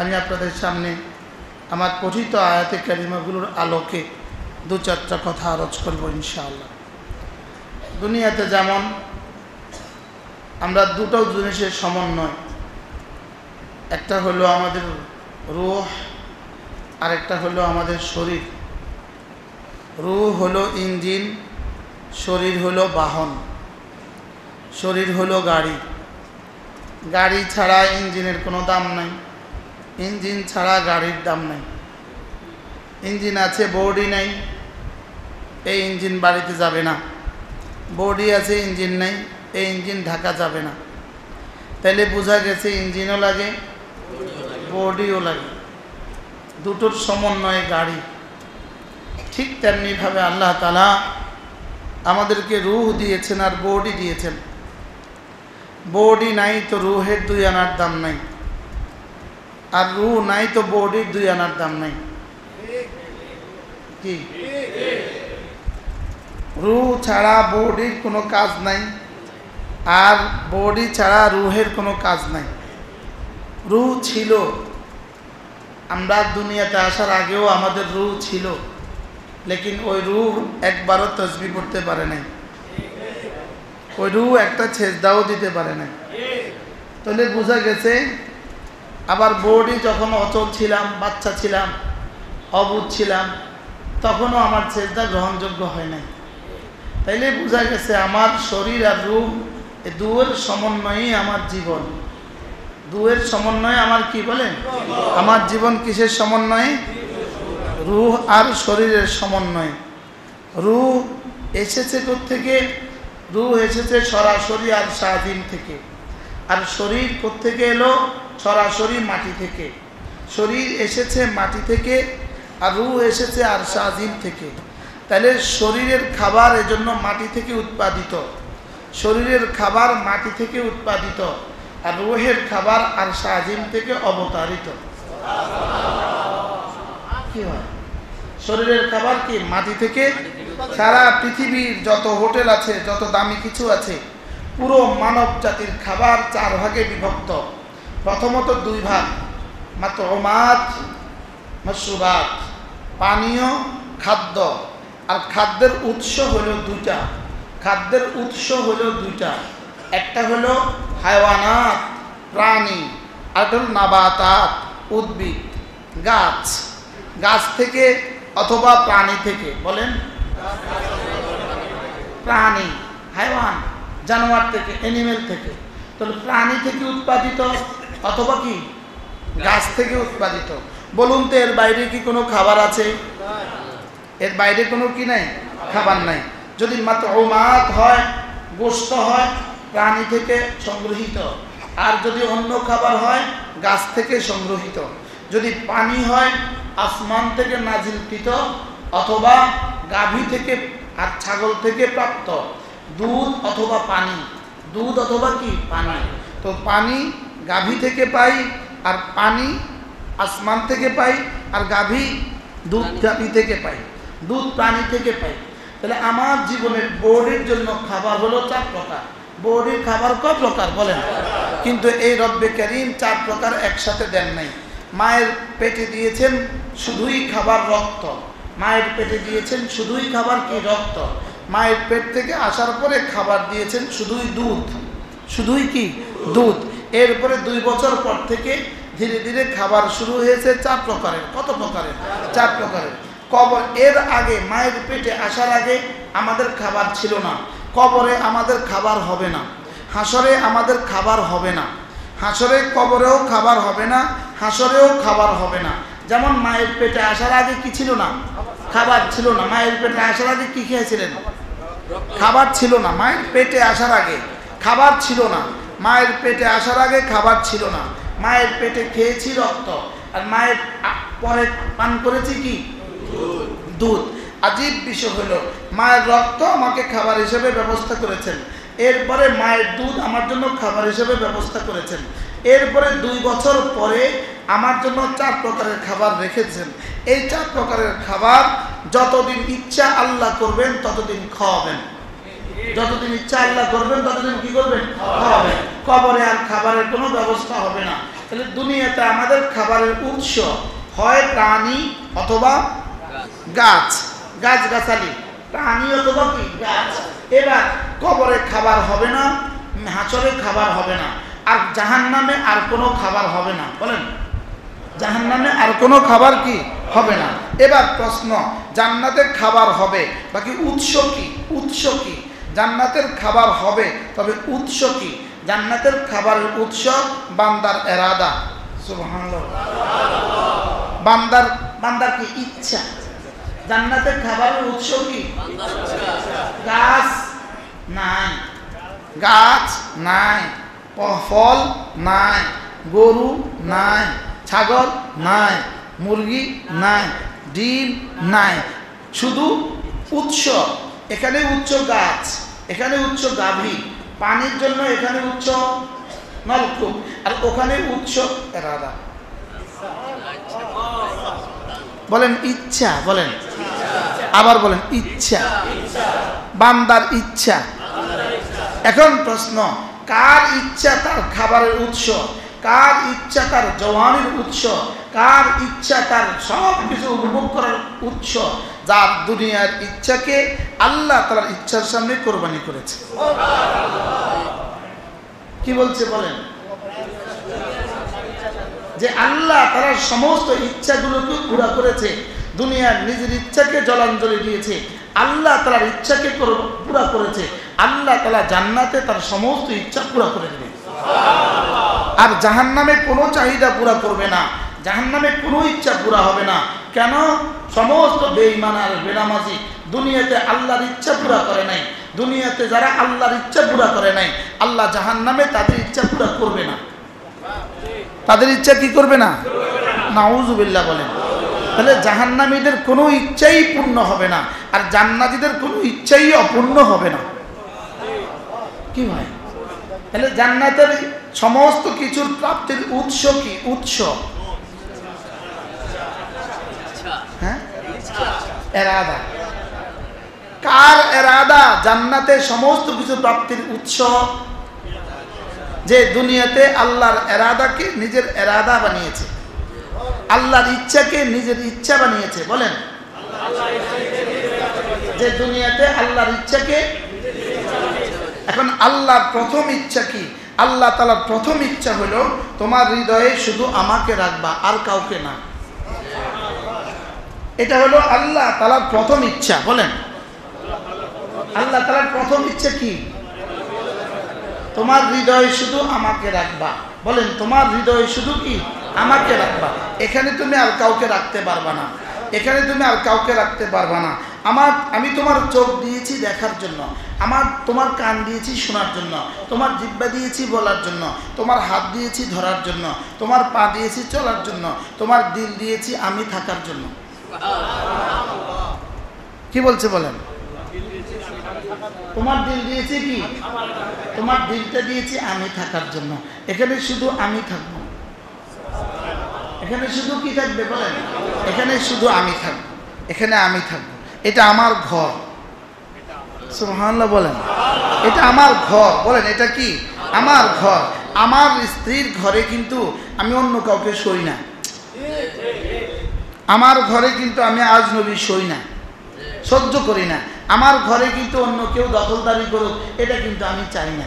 আমি আপনাদের সামনে আমার পঠিত আয়াতে কারিমাগুলোর আলোকে দু চারটা কথা আরজ করব ইনশাআল্লাহ। দুনিয়াতে যেমন আমরা দুটো জিনিসের সমন্বয়, একটা হলো আমাদের রূহ আর একটা হলো আমাদের শরীর। রূহ হলো ইঞ্জিন, শরীর হলো বাহন। শরীর হলো গাড়ি। গাড়ি ছাড়া ইঞ্জিনের কোনো দাম নাই, ইঞ্জিন ছাড়া গাড়ির দাম নাই। ইঞ্জিন আছে, বডি নাই, এই ইঞ্জিন বাড়িতে যাবে না। বডি আছে, ইঞ্জিন নাই, এই ইঞ্জিন ঢাকা যাবে না। তাইলে বোঝা গেছে ইঞ্জিনও লাগে, বডিও লাগে, দুটোর সমন্বয়ে গাড়ি। ঠিক তেমনিভাবে আল্লাহ তাআলা আমাদেরকে রূহ দিয়েছেন আর বডি দিয়েছেন। বডি নাই তো রূহের 2 আনার দাম নাই, আর রূহ নাই তো বডির 2 আনার দাম নাই। কি রূহ ছাড়া বডির কোনো কাজ নাই, আর বডি ছাড়া রূহের কোনো কাজ নাই। রূহ ছিল, আমরা দুনিয়াতে আসার আগেও আমাদের রূহ ছিল, লেকিন ওই রূহ একবারও তসবিহ পড়তে পারে নাই, ওই রূহ একটা সেজদাও দিতে পারে নাই। তাহলে বোঝা গেছে। আবার বডি যখন অচল ছিলাম, বাচ্চা ছিলাম, অবুঝ ছিলাম, তখনও আমার সেজদা গ্রহণযোগ্য হয় নাই। তাইলে বোঝা গেছে আমার শরীর আর রূহ এই দুয়ের সমন্বয়েই আমার জীবন। দুয়ের সমন্বয়ে আমার কি বলেন, আমার জীবন কিসের সমন্বয়ে? রূহ আর শরীরের সমন্বয়ে। রূহ এসেছে কোত্থেকে? রূহ এসেছে সরাসরি আর স্বাধীন থেকে। আর শরীর কোত্থেকে এলো? সরাসরি মাটি থেকে। শরীর এসেছে মাটি থেকে, আর রূহ এসেছে আর স্বাধীন থেকে। তাহলে শরীরের খাবার এজন্য মাটি থেকে উৎপাদিত, শরীরের খাবার মাটি থেকে উৎপাদিত, আর রূহের খাবার আর স্বাধীন থেকে অবতারিত। কি হয়? শরীরের খাবার কি মাটি থেকে? সারা পৃথিবীর যত হোটেল আছে, যত দামি কিছু আছে, পুরো মানব জাতির খাবার 4 ভাগে বিভক্ত। প্রথমত 2 ভাগ, মাতউমাত, মাশরুবাত, পানীয়, খাদ্য। আর খাদ্যের উৎস হলো 2টা। খাদ্যের উৎস হলো 2টা, একটা হলো হায়ওয়ানাত, প্রাণী, আর হলো নাবাতাত, উদ্ভিদ, গাছ। গাছ থেকে অথবা প্রাণী থেকে। বলেন, প্রাণী, হায়ওয়ান, জানোয়ার থেকে, অ্যানিমেল থেকে। তাহলে প্রাণী থেকে উৎপাদিত অথবা কি গাছ থেকে উৎপাদিত। বলুন তো এর বাইরে কি কোনো খাবার আছে? এর বাইরে কোনো কি নাই, খাবার নাই। যদি মাতউমাত হয়, গোশত হয়, প্রাণী থেকে সংগ্রহিত। আর যদি অন্য খাবার হয়, গাছ থেকে সংগ্রহিত। যদি পানি হয়, আসমান থেকে নাজিলকৃত অথবা গাভী থেকে আর ছাগল থেকে প্রাপ্ত। দুধ অথবা পানি, দুধ অথবা কি পানি। তো পানি গাভী থেকে পাই, আর পানি আসমান থেকে পাই, আর গাভী দুধ গাভী থেকে পাই, দুধ প্রাণী থেকে পাই। তাহলে আমার জীবনের বডির জন্য খাবার হলো 4 প্রকার। বডির খাবার কয় প্রকার বলেন? কিন্তু এই রব্বে কারীম 4 প্রকার একসাথে দেন নাই। মায়ের পেটে দিয়েছেন শুধুই খাবার রক্ত, মায়ের পেটে দিয়েছেন শুধুই খাবার কি রক্ত। মায়ের পেট থেকে আসার পরে খাবার দিয়েছেন শুধুই দুধ, শুধুই কি দুধ। এরপরে 2 বছর পর থেকে ধীরে ধীরে খাবার শুরু হয়েছে 4 প্রকারের। কত প্রকারের? 4 প্রকারের। কবর, এর আগে মায়ের পেটে আসার আগে আমাদের খাবার ছিল না। কবরে আমাদের খাবার হবে না, হাসরে আমাদের খাবার হবে না। হাসরে, কবরেও খাবার হবে না, হাসরেও খাবার হবে না। যেমন মায়ের পেটে আসার আগে কি ছিল না? খাবার ছিল না। মায়ের পেটে আসার আগে কি খেয়েছিলেন? খাবার ছিল না। মায়ের পেটে আসার আগে খাবার ছিল না। মায়ের পেটে আসার আগে খাবার ছিল না। মায়ের পেটে খেয়েছি রক্ত, আর মায়ের পরে পান করেছি কি দুধ। আজীব বিষয় হলো, মায়ের রক্ত আমাকে খাবার হিসেবে ব্যবস্থা করেছেন, এরপরে মায়ের দুধ আমার জন্য খাবার হিসেবে ব্যবস্থা করেছেন। এরপরে 2 বছর পরে আমার জন্য 4 প্রকারের খাবার রেখেছেন। এই 4 প্রকারের খাবার যতদিন ইচ্ছা আল্লাহ করবেন ততদিন খাওয়াবেন। যতদিন ইচ্ছা আল্লাহ করবেন ততদিন কি করবেন? খাওয়াবেন। কবরে আর খাবারের কোনো ব্যবস্থা হবে না। তাহলে দুনিয়াতে আমাদের খাবারের উৎস হয় প্রাণী অথবা গাছ, গাছগাছালি, প্রাণী অথবা কি গাছ। এবার কবরে খাবার হবে না, হাসরে খাবার হবে না, আর জাহান্নামে আর কোনো খাবার হবে না। বলেন, জাহান্নামে আর কোনো খাবার কি হবে না। এবার প্রশ্ন, জান্নাতের খাবার হবে, বাকি উৎস কি? উৎস কি? জান্নাতের খাবার হবে, তবে উৎস কি? জান্নাতের খাবারের উৎস বান্দার এরাদা। সুবহানাল্লাহ। বান্দার কি ইচ্ছা। জান্নাতের খাবারের উৎস কি? গাছ নাই, গাছ নাই, ফল নাই, গরু নাই, ছাগল নাই, মুরগি নাই, ডিম নাই, শুধু উৎস। এখানে উৎস গাছ, এখানে উৎস গাভী, পানির জন্য এখানে উৎস নলকূপ, আর ওখানে উৎস এরাদা। বলেন ইচ্ছা, বলেন আবার বলেন ইচ্ছা, বান্দার ইচ্ছা। এখন প্রশ্ন, কার ইচ্ছা তার খাবারের উৎস, কার ইচ্ছা তার জওয়ানির উৎস, কার ইচ্ছা তার সব কিছু উপভোগ করার উৎস, যার দুনিয়ার ইচ্ছাকে আল্লাহ তাআলার ইচ্ছার সামনে কোরবানি করেছে। কি বলছে বলেন? যে আল্লাহ তাআলার সমস্ত ইচ্ছাগুলোকে পুরা করেছে, দুনিয়ার নিজের ইচ্ছাকে জলাঞ্জলি দিয়েছে, আল্লাহ তাআলার ইচ্ছাকে পুরা করেছে। আল্লাহ তাআলা জান্নাতে তার সমস্ত ইচ্ছা পুরা করে দেবে, আর জাহান্নামে কোনো চাহিদা পুরা করবে না, জাহান্নামে কোনো ইচ্ছা পুরা হবে না। কেন? সমস্ত বেঈমান আর বেনামাজি দুনিয়াতে আল্লাহর ইচ্ছা পুরা করে নাই। দুনিয়াতে যারা আল্লাহর ইচ্ছা পুরা করে নাই, আল্লাহ জাহান্নামে তাদের ইচ্ছা পুরা করবে না। তাদের ইচ্ছা কি করবে না? নাউজুবিল্লাহ বলেন। তাহলে জাহান্নামীদের কোনো ইচ্ছাই পূর্ণ হবে না, আর জান্নাতীদের কোনো ইচ্ছাই অপূর্ণ হবে না। কি ভাই? তাহলে জান্নাতের সমস্ত কিছুর প্রাপ্তির উৎস কি? উৎস হ্যাঁ এরাদা। কার এরাদা জান্নাতে সমস্ত কিছু প্রাপ্তির উৎস? যে দুনিয়াতে আল্লাহর এরাদাকে নিজের এরাদা বানিয়েছে, আল্লাহর ইচ্ছাকে নিজের ইচ্ছা বানিয়েছে। বলেন, যে দুনিয়াতে আল্লাহর ইচ্ছাকে। এখন আল্লাহর প্রথম ইচ্ছা কি? আল্লাহ তাআলার প্রথম ইচ্ছা হলো তোমার হৃদয়ে শুধু আমাকে রাখবা, আর কাউকে না। এটা হলো আল্লাহ তাআলার প্রথম ইচ্ছা। বলেন, আল্লাহ তাআলার প্রথম ইচ্ছা কি? তোমার হৃদয়ে শুধু আমাকে রাখবা। বলেন, তোমার হৃদয়ে শুধু কি? আমাকে রাখবা। এখানে তুমি আর কাউকে রাখতে পারবা না, এখানে তুমি আর কাউকে রাখতে পারবা না। আমি তোমার চোখ দিয়েছি দেখার জন্য, তোমার কান দিয়েছি শোনার জন্য, তোমার জিহ্বা দিয়েছি বলার জন্য, তোমার হাত দিয়েছি ধরার জন্য, তোমার পা দিয়েছি চলার জন্য, তোমার দিল দিয়েছি আমি থাকার জন্য। কি বলছে বলেন? তোমার দিল দিয়েছি কি? তোমার দিলটা দিয়েছি আমি থাকার জন্য। এখানে শুধু আমি থাকবো, এখানে শুধু কি থাকবে বলেন? এখানে শুধু আমি থাকবো, এখানে আমি থাকবো। এটা আমার ঘর। সুবহানাল্লাহ বলেন, এটা আমার ঘর। বলেন, এটা কি? আমার ঘর। আমার স্ত্রীর ঘরে কিন্তু আমি অন্য কাউকে সই না, আমার ঘরে কিন্তু আমি আজনবী সই না, সহ্য করি না। আমার ঘরে কিন্তু অন্য কেউ দখলদারি করুক, এটা কিন্তু আমি চাই না।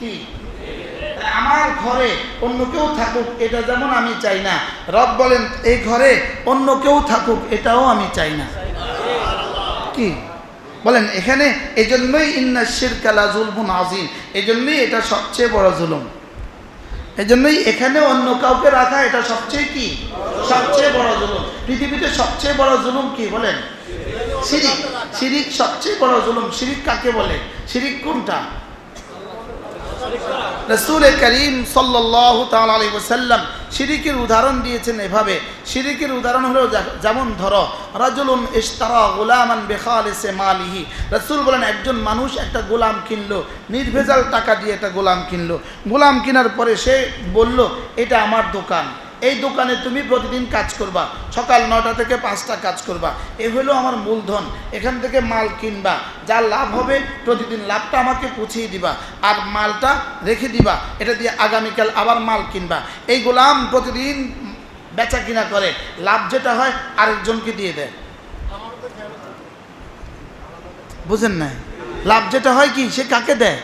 কি? আমার ঘরে অন্য কেউ থাকুক, এটা যেমন আমি চাই না, রব বলেন এই ঘরে অন্য কেউ থাকুক, এটাও আমি চাই না। কি বলেন? এখানে এজন্যই ইন্না শিরকা লা যুলমুন আযীম, এজন্যই এটা সবচেয়ে বড় জুলুম। এজন্যই এখানে অন্য কাউকে রাখা এটা সবচেয়ে কি? সবচেয়ে বড় জুলুম। পৃথিবীতে সবচেয়ে বড় জুলুম কি বলেন? শিরিক। শিরিক সবচেয়ে বড় জুলুম। শিরিক কাকে বলে? শিরিক কোনটা? রাসূল করিম সাল্লাল্লাহু তাআলা আলাইহি ওয়াসাল্লাম শিরিকের উদাহরণ দিয়েছেন এভাবে। শিরিকের উদাহরণ হলো যেমন ধরো রাজুলুন ইশতারা গুলামান বিখালিসি মালিহি। রাসূল বলেন একজন মানুষ একটা গোলাম কিনলো, নির্ভেজাল টাকা দিয়ে একটা গোলাম কিনলো। গোলাম কেনার পরে সে বলল এটা আমার দোকান, এই দোকানে তুমি প্রতিদিন কাজ করবা, সকাল 9টা থেকে 5টা কাজ করবা, এ হলো আমার মূলধন। এখান থেকে মাল কিনবা, যা লাভ হবে প্রতিদিন লাভটা আমাকে পৌঁছিয়ে দিবা, আর মালটা রেখে দিবা, এটা দিয়ে আগামীকাল আবার মাল কিনবা। এই গোলাম প্রতিদিন বেচা কিনা করে, লাভ যেটা হয় আরেকজনকে দিয়ে দেয়। বুঝেন না? লাভ যেটা হয় কি, সে কাকে দেয়?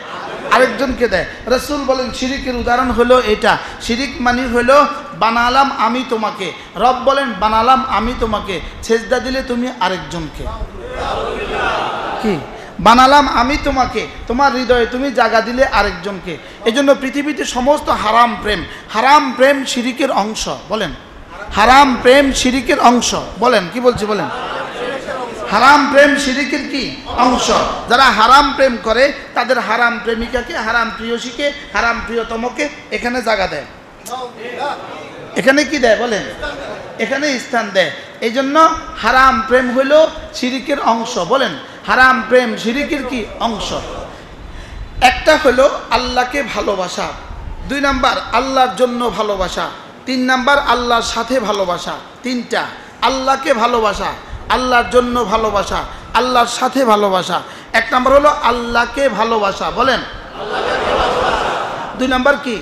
আরেকজনকে দেয়। রাসূল বলেন শিরিকের উদাহরণ হলো এটা। শিরিক মানে হলো বানালাম আমি তোমাকে, রব বলেন বানালাম আমি তোমাকে, সেজদা দিলে তুমি আরেকজনকে। কি বানালাম আমি তোমাকে, তোমার হৃদয়ে তুমি জায়গা দিলে আরেকজনকে। এজন্য পৃথিবীতে সমস্ত হারাম প্রেম শিরিকের অংশ। বলেন হারাম প্রেম শিরিকের অংশ। বলেন কি বলছি? বলেন হারাম প্রেম শিরিকের কি অংশ। যারা হারাম প্রেম করে তাদের হারাম প্রেমিকাকে, হারাম প্রিয়সীকে, হারাম প্রিয়তমকে এখানে জায়গা দেয়। এখানে কি দেয়? বলেন এখানে স্থান দেয়। এই জন্য হারাম প্রেম হইল শিরিকের অংশ। বলেন হারাম প্রেম শিরিকের কি অংশ। একটা হলো আল্লাহকে ভালোবাসা, 2 নাম্বার আল্লাহর জন্য ভালোবাসা, 3 নাম্বার আল্লাহর সাথে ভালোবাসা। 3টা, আল্লাহকে ভালোবাসা, আল্লাহর জন্য ভালোবাসা, আল্লাহর সাথে ভালোবাসা। 1 নাম্বার হলো আল্লাহকে ভালোবাসা। বলেন 2 নাম্বার কি?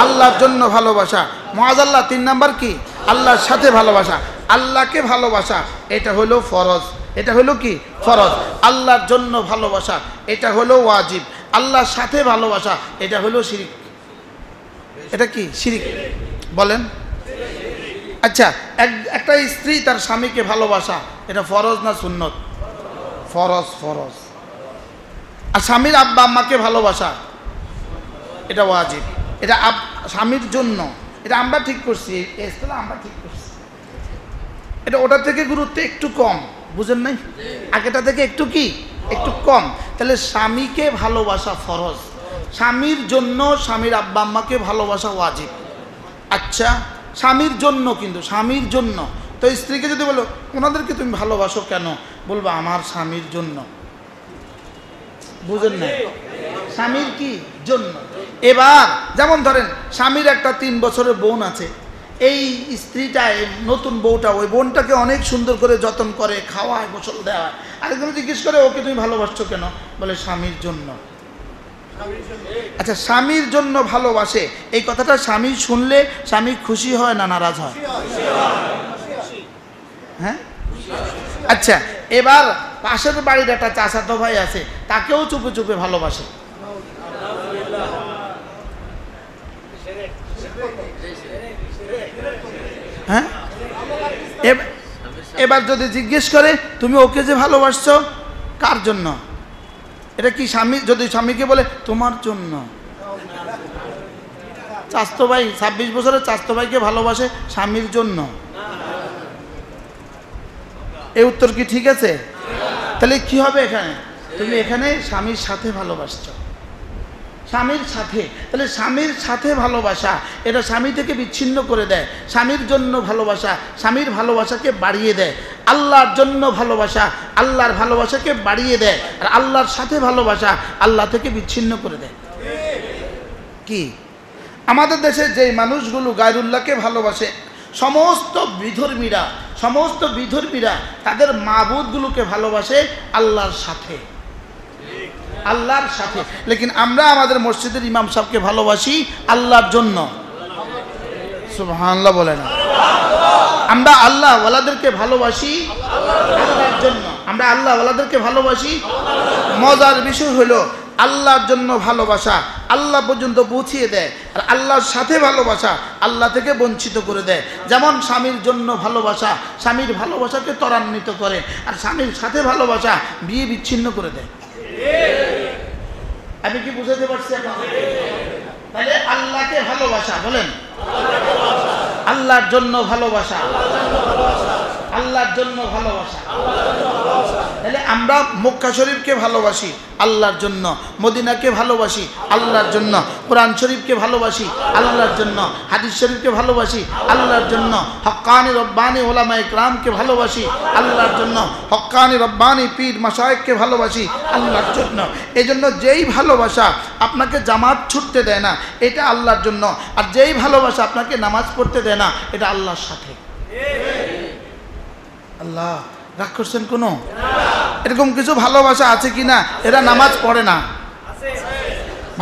আল্লাহর জন্য ভালোবাসা। মুআজ্জাল্লাহ 3 নাম্বার কি? আল্লাহর সাথে ভালোবাসা। আল্লাহকে ভালোবাসা এটা হলো ফরজ, এটা হলো কি ফরজ। আল্লাহর জন্য ভালোবাসা এটা হলো ওয়াজিব। আল্লাহর সাথে ভালোবাসা এটা হলো শিরিক। এটা কি শিরিক? বলেন। আচ্ছা, একটা স্ত্রী তার স্বামীকে ভালোবাসা এটা ফরজ না সুন্নত? ফরজ। ফরজ। আর স্বামীর আব্বা আম্মাকে ভালোবাসা এটা ওয়াজিব। এটা স্বামীর জন্য, এটা আমরা ঠিক করছি, আমরা ঠিক করছি। এটা ওটা থেকে গুরুত্ব একটু কম, বুঝেন নাই? আগেটা থেকে একটু কি একটু কম। তাহলে স্বামীকে ভালোবাসা ফরজ, স্বামীর জন্য স্বামীর আব্বা আম্মাকে ভালোবাসা ওয়াজিব। আচ্ছা, স্বামীর জন্য, কিন্তু স্বামীর জন্য তো স্ত্রীকে যদি বলো ওনাদেরকে তুমি ভালোবাসো কেন, বলবো আমার স্বামীর জন্য। বুঝেন না? স্বামীর কি জন্য। এবার যেমন ধরেন স্বামীর একটা 3 বছরের বোন আছে, এই স্ত্রীটা নতুন বউটা ওই বোনটাকে অনেক সুন্দর করে যত্ন করে, খাওয়ায়, গোসল দেওয়ায়। আরেকজন জিজ্ঞেস করে ওকে তুমি ভালোবাসছো কেন, বলে স্বামীর জন্য। আচ্ছা, স্বামীর জন্য ভালোবাসে, এই কথাটা স্বামী শুনলে স্বামী খুশি হয় না নারাজ হয়? হ্যাঁ। আচ্ছা, এবার পাশের বাড়ির একটা চাচাতো ভাই আছে, তাকেও চুপে চুপে ভালোবাসে। হ্যাঁ। এবার যদি জিজ্ঞেস করে তুমি ওকে যে ভালোবাসছো কার জন্য, এটা কি স্বামী? যদি স্বামীকে বলে তোমার জন্য, চাচাতো ভাই 26 বছরের চাচাতো ভাইকে ভালোবাসে স্বামীর জন্য, এই উত্তর কি ঠিক আছে? তাহলে কি হবে এখানে? তুমি এখানে স্বামীর সাথে ভালোবাসছো, স্বামীর সাথে। তাহলে স্বামীর সাথে ভালোবাসা এটা স্বামী থেকে বিচ্ছিন্ন করে দেয়। স্বামীর জন্য ভালোবাসা স্বামীর ভালোবাসাকে বাড়িয়ে দেয়। আল্লাহর জন্য ভালোবাসা আল্লাহর ভালোবাসাকে বাড়িয়ে দেয়। আর আল্লাহর সাথে ভালোবাসা আল্লাহ থেকে বিচ্ছিন্ন করে দেয়। কি আমাদের দেশে যে মানুষগুলো গায়রুল্লাহকে ভালোবাসে, সমস্ত বিধর্মীরা তাদের মাবুদগুলোকে ভালোবাসে আল্লাহর সাথে, আল্লাহর সাথে। লেকিন আমরা আমাদের মসজিদের ইমাম সাহেবকে ভালোবাসি আল্লাহর জন্য। সুবহানাল্লাহ বলেন। আমরা আল্লাহ ওয়ালাদেরকে ভালোবাসি আল্লাহর জন্য। আমরা আল্লাহ ওয়ালাদেরকে ভালোবাসি। মজার বিষয় হলো আল্লাহর জন্য ভালোবাসা আল্লাহ পর্যন্ত পৌঁছিয়ে দেয়, আর আল্লাহর সাথে ভালোবাসা আল্লাহ থেকে বঞ্চিত করে দেয়। যেমন স্বামীর জন্য ভালোবাসা স্বামীর ভালোবাসাকে ত্বরান্বিত করে, আর স্বামীর সাথে ভালোবাসা বিয়ে বিচ্ছিন্ন করে দেয়। আমি কি বুঝাতে পারছি? তাহলে আল্লাহকে ভালোবাসা, বলেন আল্লাহর জন্য ভালোবাসা আল্লাহর জন্য ভালোবাসা। তাহলে আমরা মক্কা শরীফকে ভালোবাসি আল্লাহর জন্য, মদিনাকে ভালোবাসি আল্লাহর জন্য, কোরআন শরীফকে ভালোবাসি আল্লাহর জন্য, হাদিস শরীফকে ভালোবাসি আল্লাহর জন্য, হক্কানি রব্বানি ওলামা ইকরামকে ভালোবাসি আল্লাহর জন্য, হক্কানি রব্বানি পীর মাশায়েখকে ভালোবাসি আল্লাহর জন্য। এই জন্য যেই ভালোবাসা আপনাকে জামাত ছুটতে দেয় না এটা আল্লাহর জন্য, আর যেই ভালোবাসা আপনাকে নামাজ পড়তে দেয় না এটা আল্লাহর সাথে। আল্লাহ রাগ করছেন কোনো? এরকম কিছু ভালোবাসা আছে কি না এরা নামাজ পড়ে না?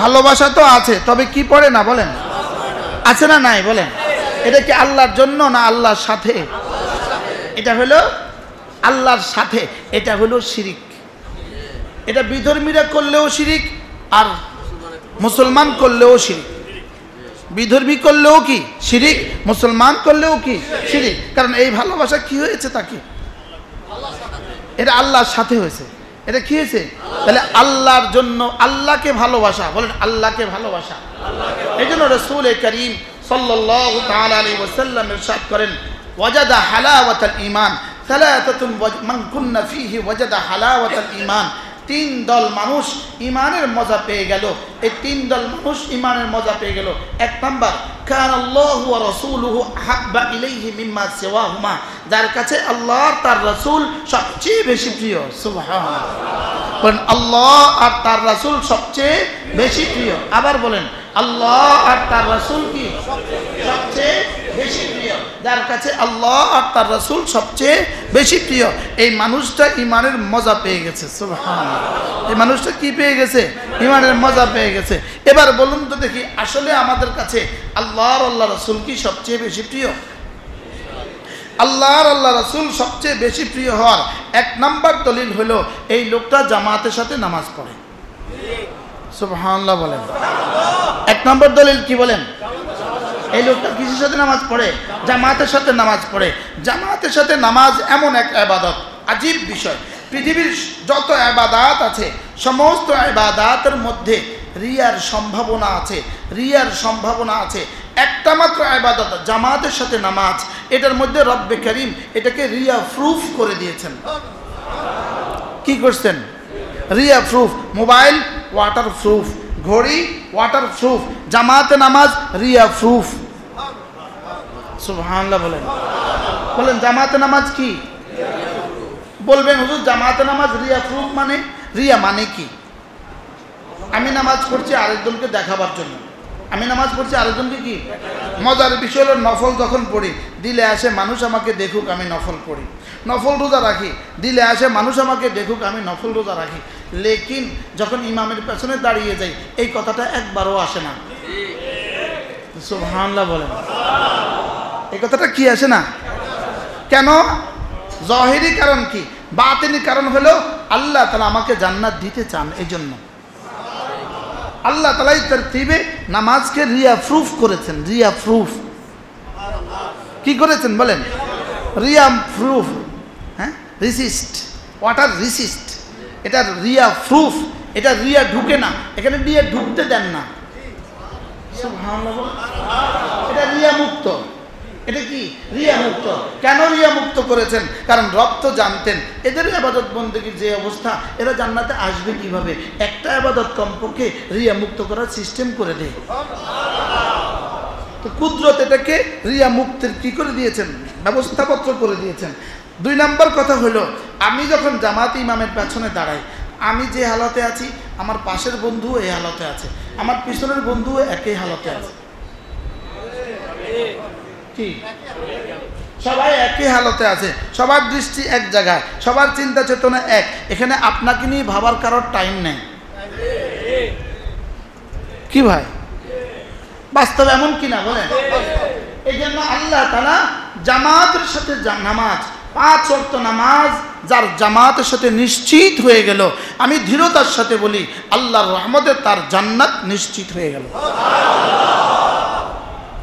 ভালোবাসা তো আছে, তবে কি পড়ে না বলেন? আছে না নাই বলেন? এটা কি আল্লাহর জন্য না আল্লাহর সাথে? এটা হলো আল্লাহর সাথে, এটা হলো শিরিক। এটা বিধর্মীরা করলেও শিরিক আর মুসলমান করলেও শিরিক। বিধর্মী করলেও কি শিরিক, মুসলমান করলেও কি শিরিক। কারণ এই ভালোবাসা কি হয়েছে তাকে? এটা আল্লাহর সাথে হয়েছে। এটা কি হয়েছে? তাহলে আল্লাহর জন্য আল্লাহকে ভালোবাসা, বলেন আল্লাহকে ভালোবাসা। এই জন্য রাসূল করিম সাল্লাল্লাহু তাআলা আলাইহি ওয়াসাল্লাম ইরশাদ করেন, ওয়াজাদা হালাওয়াতাল ঈমান সালাসাতুন মান কুন্না ফীহি ওয়াজাদা হালাওয়াতাল ঈমান। তিন দল মানুষ ইমানের মজা পেয়ে গেল। এই তিন দল মানুষ ইমানের মজা পেয়ে গেল। এক নাম্বার, কানাল্লাহু ওয়া রাসূলুহু আহাব্বা ইলাইহি মিম্মা সিওয়াহুমা, যার কাছে আল্লাহ তার রাসূল সবচেয়ে বেশি প্রিয়। সুবহানাল্লাহ, বলেন আল্লাহ আর তার রাসূল সবচেয়ে বেশি প্রিয়। আবার বলেন আল্লাহ আর তার রাসূল কি সবচেয়ে বেশি প্রিয়। যার কাছে আল্লাহ আর তার রাসূল সবচেয়ে বেশি প্রিয়, এই মানুষটা ইমানের মজা পেয়ে গেছে। সুবহানাল্লাহ, এই মানুষটা কি পেয়ে গেছে? ইমানের মজা পেয়ে গেছে। এবার বলুন তো দেখি, আসলে আমাদের কাছে আল্লাহ আর আল্লাহ রাসূল কি সবচেয়ে বেশি প্রিয়? আল্লাহ আর আল্লাহ রাসূল সবচেয়ে বেশি প্রিয় হওয়ার এক নাম্বার দলিল হলো এই লোকটা জামাতের সাথে নামাজ পড়ে। সুবহানাল্লাহ বলেন। এক নম্বর দলিল কি বলেন? এই লোকটা কিসের সাথে নামাজ পড়ে? জামাতের সাথে নামাজ পড়ে। জামাতের সাথে নামাজ এমন এক ইবাদত, আজীব বিষয়। পৃথিবীর যত ইবাদত আছে সমস্ত ইবাদতের মধ্যে রিয়ার সম্ভাবনা আছে, রিয়ার সম্ভাবনা আছে। একটা মাত্র ইবাদত জামাতের সাথে নামাজ, এটার মধ্যে রব্বে করিম এটাকে রিয়া প্রুফ করে দিয়েছেন। কি করছেন? Riya proof. Mobile water proof, ঘড়ি ওয়াটার প্রুফ, জামাতে নামাজ রিয়া প্রুফ। সুবহানাল্লাহ বলেন। বলেন জামাতে নামাজ কি? বলবেন হুজুর জামাতে নামাজ রিয়া প্রুফ মানে? রিয়া মানে কি? আমি নামাজ পড়ছি আরেকজনকে দেখাবার জন্য, আমি নামাজ পড়ছি আরেকজনকে কি? মজার বিষয় হলো নফল যখন পড়ি দিলে আসে মানুষ আমাকে দেখুক আমি নফল পড়ি, নফল রোজা রাখি দিলে আসে মানুষ আমাকে দেখুক আমি নফল রোজা রাখি। লেকিন যখন ইমামের পেছনে দাঁড়িয়ে যাই এই কথাটা একবারও আসে না। সুবহানাল্লাহ বলেন। এই কথাটা কি আসে না কেন? জাহিরি কারণ কি, বাতিনি কারণ হলো আল্লাহ তাআলা আমাকে জান্নাত দিতে চান। এই জন্য আল্লাহ তাআলা এই তরতিবে নামাজকে রিয়া প্রুফ করেছেন। রিয়া প্রুফ কি করেছেন বলেন? রিয়া প্রুফ। হ্যাঁ, রিসিস্ট, ওয়াটার রিসিস্ট, এটা রিয়া প্রুফ। এটা রিয়া ঢুকে না, এখানে রিয়া ঢুকতে দেন না। সুবহানাল্লাহ, এটা রিয়া মুক্ত। এটা কি? রিয়া মুক্ত। কেন রিয়া মুক্ত করেছেন? কারণ রব তো জানতেন এদের ইবাদত বন্দেগীর যে অবস্থা, এরা জান্নাতে আসবে কিভাবে। একটা ইবাদত কমপক্ষে রিয়া মুক্ত করার সিস্টেম করে দেয়। তো কুদরত এটাকে রিয়া মুক্তির কি করে দিয়েছেন? ব্যবস্থাপত্র করে দিয়েছেন। দুই নম্বর কথা হলো, আমি যখন জামাতে ইমামের পেছনে দাঁড়াই, আমি যে হালতে আছি আমার পাশের বন্ধুও এই হালতে আছে, আমার পিছনের বন্ধুও একই হালতে আছে। কি? সবাই একই হালতে আছে, সবার দৃষ্টি এক জায়গায়, সবার চিন্তা চেতনা এক। এখানে আপনাকে নিয়ে ভাবার কারোর টাইম নেই। কি ভাই, বাস্তব এমন কিনা বলেন? এই জন্য আল্লাহ তাআলা জামাতের সাথে নামাজ, 5 ওয়াক্ত নামাজ যার জামাতের সাথে নিশ্চিত হয়ে গেল, আমি দৃঢ়তার সাথে বলি আল্লাহর রহমতে তার জান্নাত নিশ্চিত হয়ে গেল।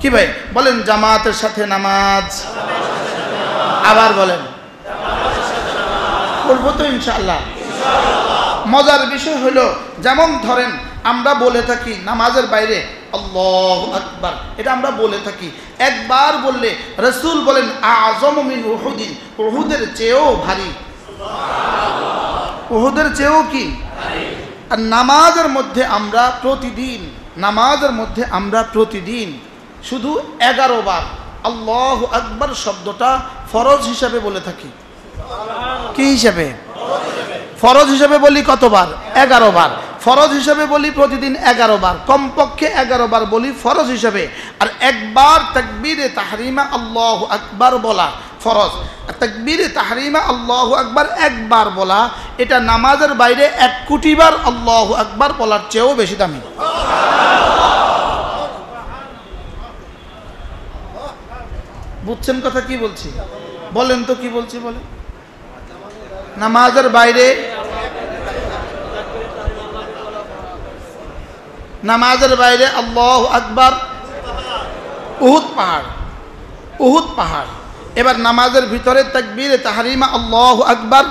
কি ভাই বলেন? জামাতের সাথে নামাজ। আবার বলেন, বলবো তো ইনশাআল্লাহ। মজার বিষয় হলো, যেমন ধরেন আমরা বলে থাকি নামাজের বাইরে আল্লাহু আকবার, এটা আমরা বলে থাকি। একবার বললে রাসূল বলেন আযম মিন উহুদিন, উহুদের চেয়েও ভারী, উহুদের চেয়েও কি। আর নামাজের মধ্যে আমরা প্রতিদিন শুধু 11 বার আল্লাহু আকবার শব্দটা ফরজ হিসাবে বলে থাকি। কি হিসাবে? ফরজ হিসাবে বলি কতবার? 11 বার। ফরজ হিসাবে বলি প্রতিদিন 11 বার, কমপক্ষে 11 বার বলি ফরজ হিসাবে। আর একবার তাকবীরে তাহরিমা আল্লাহু আকবার বলা ফরজ, আর তাকবীরে তাহরিমা আল্লাহু আকবার একবার বলা এটা নামাজের বাইরে 1 কোটি বার আল্লাহু আকবার বলার চেয়েও বেশি দামি। বুঝছেন কথা কি বলছি? বলেন তো কি বলছি বলেন। নামাজের বাইরে আল্লাহু আকবার উহুদ পাহাড়। এবার নামাজের ভিতরে তাকবীরে তাহরিমা আল্লাহু আকবার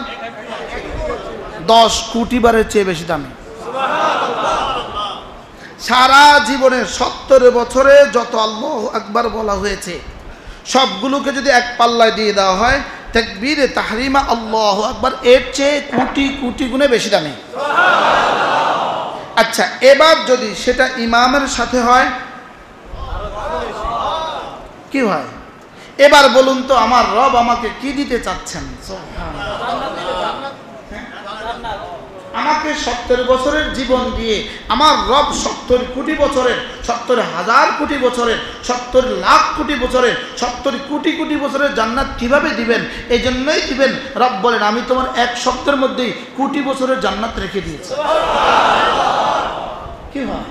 10 কোটি বারের চেয়ে বেশি দামি। সারা জীবনে 70 বছরে যত আল্লাহু আকবার বলা হয়েছে সবগুলোকে যদি এক পাল্লায় দিয়ে দেওয়া হয়, তাকবীরে তাহরিমা আল্লাহু আকবার এর চেয়ে কোটি কোটি গুণে বেশি দামি। আচ্ছা, এবার যদি সেটা ইমামের সাথে হয় কি হয়? এবার বলুন তো আমার রব আমাকে কি দিতে চাচ্ছেন? আমাকে 70 বছরের জীবন দিয়ে আমার রব 70 কোটি বছরের, 70,000 কোটি বছরের, 70 লাখ কোটি বছরের, 70 কোটি কোটি বছরের জান্নাত কিভাবে দিবেন? এই জন্যই দিবেন রব বলেন আমি তোমার এক শব্দের মধ্যেই কোটি বছরের জান্নাত রেখে দিয়েছি। কি হয়?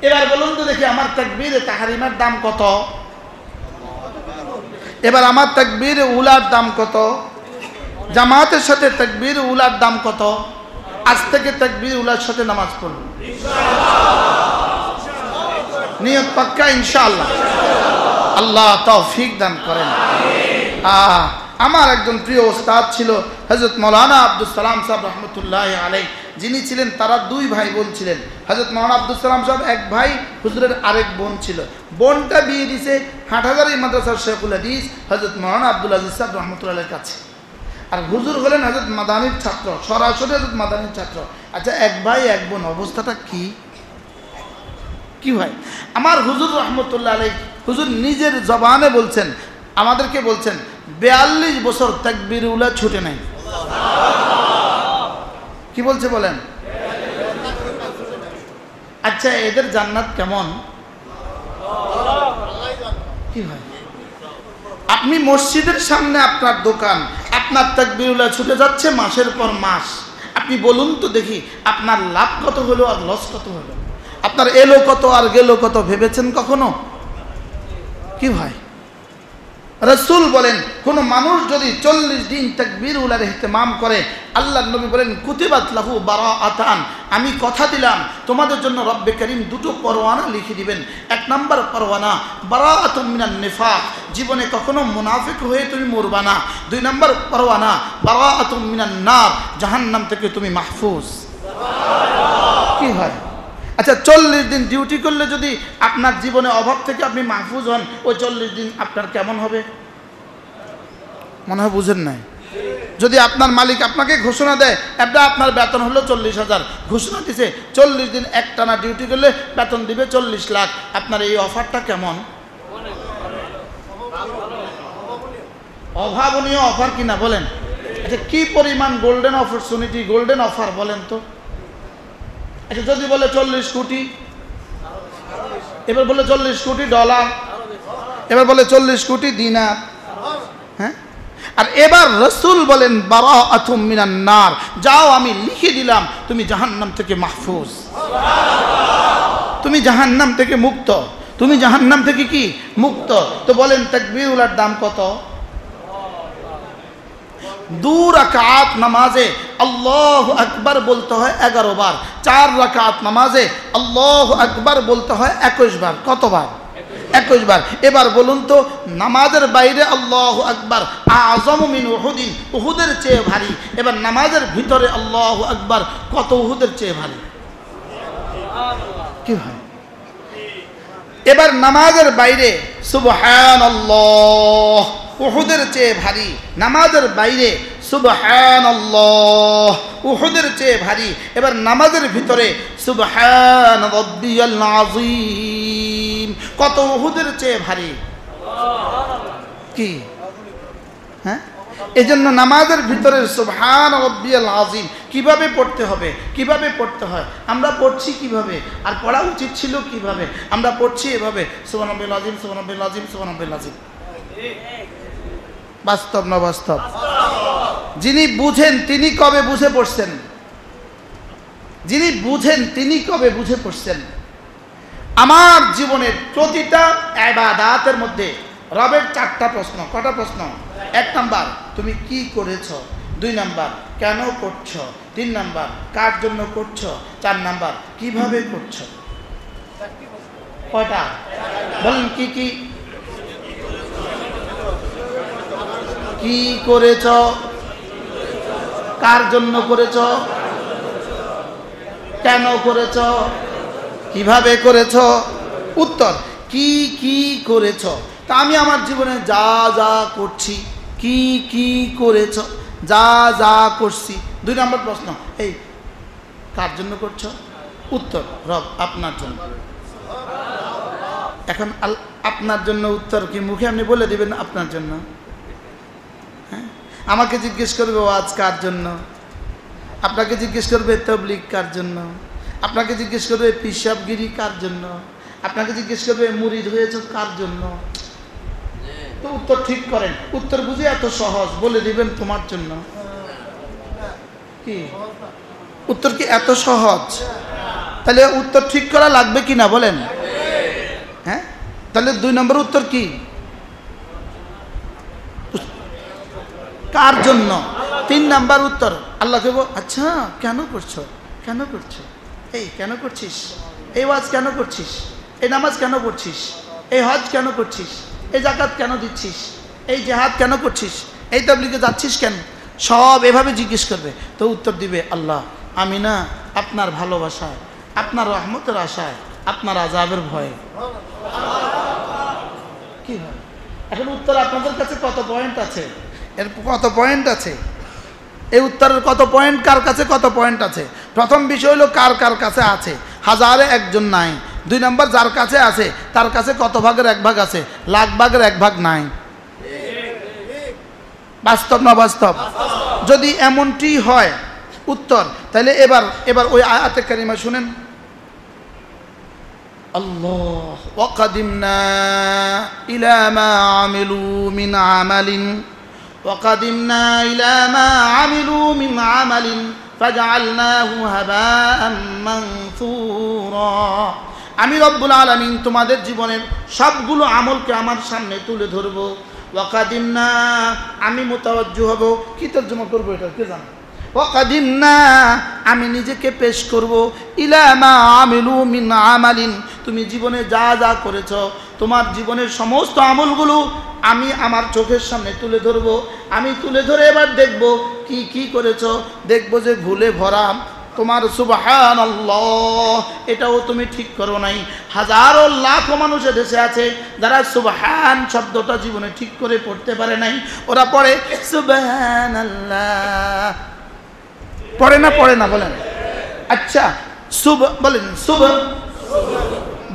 এবার বলুন তো দেখি আমার তাকবীরে তাহরিমার দাম কত? এবার আমার তাকবীরে উলার দাম কত? জামাতের সাথে তাকবীরে উলার দাম কত? আজ থেকে তাকবীরে উলার সাথে নামাজ পড়ব, নিয়ত পাক্কা ইনশাআল্লাহ। আল্লাহ তৌফিক দান করেন। আমার একজন প্রিয় ওস্তাদ ছিল হযরত মাওলানা আব্দুল সালাম সাহেব রহমতুল্লাহি আলাইহি, যিনি ছিলেন তারা 2 ভাই বোন ছিলেন। হযরত মাওলানা আব্দুল সালাম সাহেব এক ভাই, হুজুরের আরেক বোন ছিল। বোনটা বিয়ে দিয়েছে হাটহাজারী মাদ্রাসার শেখুল হাদিস হযরত মাওলানা আব্দুল আজিজ সাহেব রহমতুল্লাহির কাছে। আর হুজুর হলেন হযরত মাদানীর ছাত্র, সরাসরি হযরত মাদানীর ছাত্র। আচ্ছা, এক ভাই এক বোন, অবস্থাটা কি ভাই? আমার হুজুর রহমতুল্লাহ আলাইহি হুজুর নিজের জবানে বলছেন, আমাদেরকে বলছেন 42 বছর তাকবীরে উলা ছুটে নাই। কি বলছে বলেন? আচ্ছা, এদের জান্নাত কেমন? কি ভাই, আপনি মসজিদের সামনে আপনার দোকান, আপনার তাকবীরে উলা ছুটে যাচ্ছে মাসের পর মাস। আপনি বলুন তো দেখি আপনার লাভ কত হলো আর লস কত হলো? আপনার এলো কত আর গেল কত ভেবেছেন কখনো? কি ভাই, রাসূল বলেন কোন মানুষ যদি 40 দিন তাকবীর উলার ইহতিমাম করে, আল্লাহর নবী বলেন কুতিবাত লাহু বারাআতান, আমি কথা দিলাম তোমাদের জন্য রব্বে করিম 2টো পরওয়ানা লিখে দিবেন। 1 নম্বর পরওয়ানা বারাআতুম মিনান নিফাক, জীবনে কখনো মুনাফিক হয়ে তুমি মরবা না। 2 নম্বর পরওয়ানা বারাআতুম মিনান নার, জাহান্নাম থেকে তুমি মাহফুজ। কি হয়? আচ্ছা, 40 দিন ডিউটি করলে যদি আপনার জীবনে অভাব থেকে আপনি মাহফুজ হন, ওই 40 দিন আপনার কেমন হবে মনে হয় বুঝেন নাই? যদি আপনার মালিক আপনাকে ঘোষণা দেয় এটা আপনার বেতন হলো 40,000, ঘোষণা দিছে 40 দিন একটানা ডিউটি করলে বেতন দিবে 40 লাখ, আপনার এই অফারটা কেমন? অভাবনীয় অফার কিনা বলেন? আচ্ছা, কি পরিমাণ গোল্ডেন অপরচুনিটি, গোল্ডেন অফার বলেন তো? আচ্ছা, যদি বলে 40 কোটি, এবার বলে 40 কোটি ডলার, এবার বলে 40 কোটি দিনার, হ্যাঁ? আর এবার রাসূল বলেন বারাআতুম মিনান নার, যাও আমি লিখে দিলাম তুমি জাহান্নাম থেকে মাহফুজ, তুমি জাহান্নাম থেকে মুক্ত, তুমি জাহান্নাম থেকে কি মুক্ত। তো বলেন তাকবীরুল্লাহর দাম কত? 2 রাকাত নামাজে আল্লাহু আকবার বলতে হয় 11 বার, 4 রাকাত নামাজে আল্লাহু আকবার বলতে হয় 21 বার। কতবার? 21 বার। এবার বলুন তো নামাজের বাইরে আল্লাহু আকবার আযম মিন উহুদিন, উহুদের চেয়ে ভারী। এবার নামাজের ভিতরে আল্লাহু আকবার কত উহুদের চেয়ে ভারী? কি হয়? এবার নামাজের বাইরে সুবহানাল্লাহ উহুদের চেয়ে ভারী, নামাজের বাইরে সুবহানাল্লাহ উহুদের চেয়ে ভারী। এবার নামাজের ভিতরে সুবহান রাব্বিয়াল আযীম কত উহুদের চেয়ে ভারী। কি হ্যাঁ, এজন্য নামাজের ভিতরে সুবহান রাব্বিয়াল আযীম কিভাবে পড়তে হবে, কিভাবে পড়তে হয়, আমরা পড়ছি কিভাবে, আর পড়া উচিত ছিল কিভাবে, আমরা পড়ছি এভাবে সুবহানাল্লাহিল আযীম সুবহানাল্লাহিল আযীম সুবহানাল্লাহিল আযীম। বাস্তব না বাস্তব? যিনি বুঝেন তিনি কবে বুঝে পড়ছেন, যিনি বুঝেন তিনি কবে বুঝে পড়ছেন। আমার জীবনের প্রতিটা ইবাদতের মধ্যে রবের 4টা প্রশ্ন। কটা প্রশ্ন? 1 নাম্বার তুমি কি করেছো, 2 নাম্বার কেন করছো, 3 নাম্বার কার জন্য করছো, 4 নাম্বার কিভাবে করছো। কয়টা বলেন? কি কি কি করেছো, কার জন্য করেছো, কেন করেছো, কিভাবে করেছো। উত্তর কি কি করেছো। তা আমি আমার জীবনে যা যা করছি, কি কি করেছো, যা যা করছি। 2 নম্বর প্রশ্ন, এই কার জন্য করছো। উত্তর রব আপনার জন্য। এখন আপনার জন্য উত্তর কি মুখে আপনি বলে দিবেন আপনার জন্য? হ্যাঁ, আমাকে জিজ্ঞেস করবে ওয়াজ কার জন্য, আপনাকে জিজ্ঞেস করবে তাবলীগ কার জন্য, আপনাকে জিজ্ঞেস করবে পিশাবগিরি কার জন্য, আপনাকে জিজ্ঞেস করবে মুরিদ হয়েছে কার জন্য। তো উত্তর ঠিক করেন। উত্তর বুঝে এত সহজ, বলে দিবেন তোমার জন্য। কি উত্তর কি এত সহজ? তাহলে উত্তর ঠিক করা লাগবে কি না বলেন? হ্যাঁ, তাহলে 2 নম্বর উত্তর কি? কার জন্য। 3 নাম্বার উত্তর আল্লাহকে আচ্ছা কেন করছো, কেন করছো, এই কেন করছিস, এই ওয়াজ কেন করছিস, এই নামাজ কেন পড়ছিস, এই হজ কেন করছিস, এই যাকাত কেন দিচ্ছিস, এই জিহাদ কেন করছিস, এই তাবলীগে যাচ্ছিস কেন, সব এভাবে জিজ্ঞেস করবে। তো উত্তর দিবে আল্লাহ আমি না আপনার ভালোবাসায়, আপনার রহমতের আশায়, আপনার আযাবের ভয়ে। কি হয়? এখন উত্তর আপনাদের কাছে কত পয়েন্ট আছে, এর কত পয়েন্ট আছে, এই উত্তরের কত পয়েন্ট, কার কাছে কত পয়েন্ট আছে। প্রথম বিষয় হলো কার কার কাছে আছে, 1000-এ 1 জন নাই। 2 নম্বর যার কাছে আছে তার কাছে কত ভাগের 1 ভাগ আছে, লাখ ভাগের 1 ভাগ নাই। বাস্তব না বাস্তব? যদি এমনটি হয় উত্তর, তাহলে এবার ওই আয়াতে কারিমা শুনেন। আল্লাহ ওয়াকাদিমনা ইলা মা আমিলু মিন আমালিন وقدمنا إلى ما عملوا من عمل فجعلناه هباء منثورا। আমি রব্বুল আলামিন তোমাদের জীবনের সবগুলো আমলকে আমার সামনে তুলে ধরব। ওয়াকাদিমনা আমি মুতাওয়াজ্জিহ হব। কি তর্জমা করব এটা কে জানে? ওয়াকাদিমনা আমি নিজেকে পেশ করব, ইলা মা আমিলু মিন আমালিন তুমি জীবনে যা যা করেছো, তোমার জীবনের সমস্ত আমলগুলো আমি আমার চোখের সামনে তুলে ধরব। আমি তুলে ধরে এবার দেখব কি কি করেছো। দেখব যে ভুলে ভরা তোমার সুবহানাল্লাহ এটাও তুমি ঠিক করো নাই। হাজারো লাখো মানুষ দেশে আছে যারা সুবহান শব্দটা জীবনে ঠিক করে পড়তে পারে নাই। ওরা পড়ে সুবহানাল্লাহ, পড়ে না পড়ে না বলেন? আচ্ছা বলেন শুভ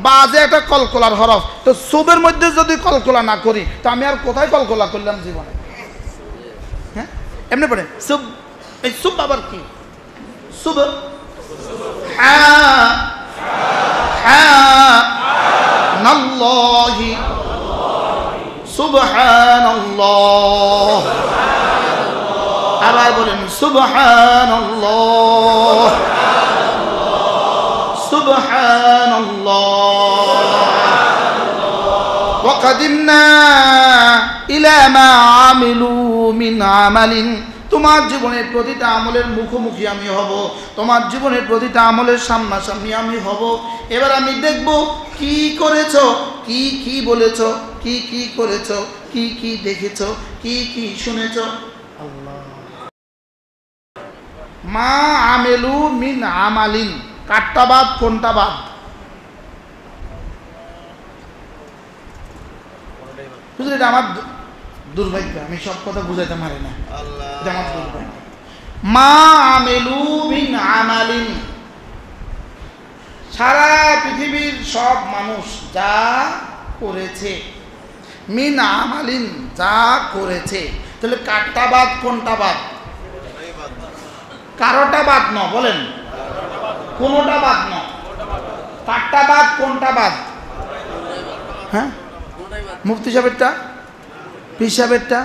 বাজে একটা কলকলার হরফ, তো শুভের মধ্যে যদি কলকলা না করি তো আমি আর কোথায় কলকলা করলাম জীবনে? হ্যাঁ, এমনি পড়ে শুভ। এই শুভ আবার কি? শুভ নাল্লাহি সুবহানাল্লাহ। আবার বলেন সুবহানাল্লাহ সুবহানাল্লাহ। ওয়াকাদিমনা ইলা মা আমিলু মিন আমালিন তোমার জীবনের প্রতিটা আমলের মুখোমুখি আমি হব, তোমার জীবনের প্রতিটা আমলের সামনাসামনি আমি হব। এবার আমি দেখব কি করেছো, কি কি বলেছো, কি কি করেছো, কি কি দেখেছো, কি কি শুনেছো। আল্লাহ মা আমেলু মিন আমালিন কারটা বাদ কোনটা বাদ? বুঝলি, এটা আমার দুর্ভাগ্য, আমি সব কথা বুঝাইতে পারি না, এটা আমার দুর্ভাগ্য। মা আমিলু মিন আমালিন, সারা পৃথিবীর সব মানুষ যা করেছে, মিন আমালিন যা করেছে, তাহলে কারটা বাদ কোনটা বাদ? কারোটা বাদ ন, বলেন কোনটা বাদ ন, কারটা বাদ কোনটা বাদ? হ্যাঁ, মুফতি সাহেবেরটা, পীর সাহেবেরটা,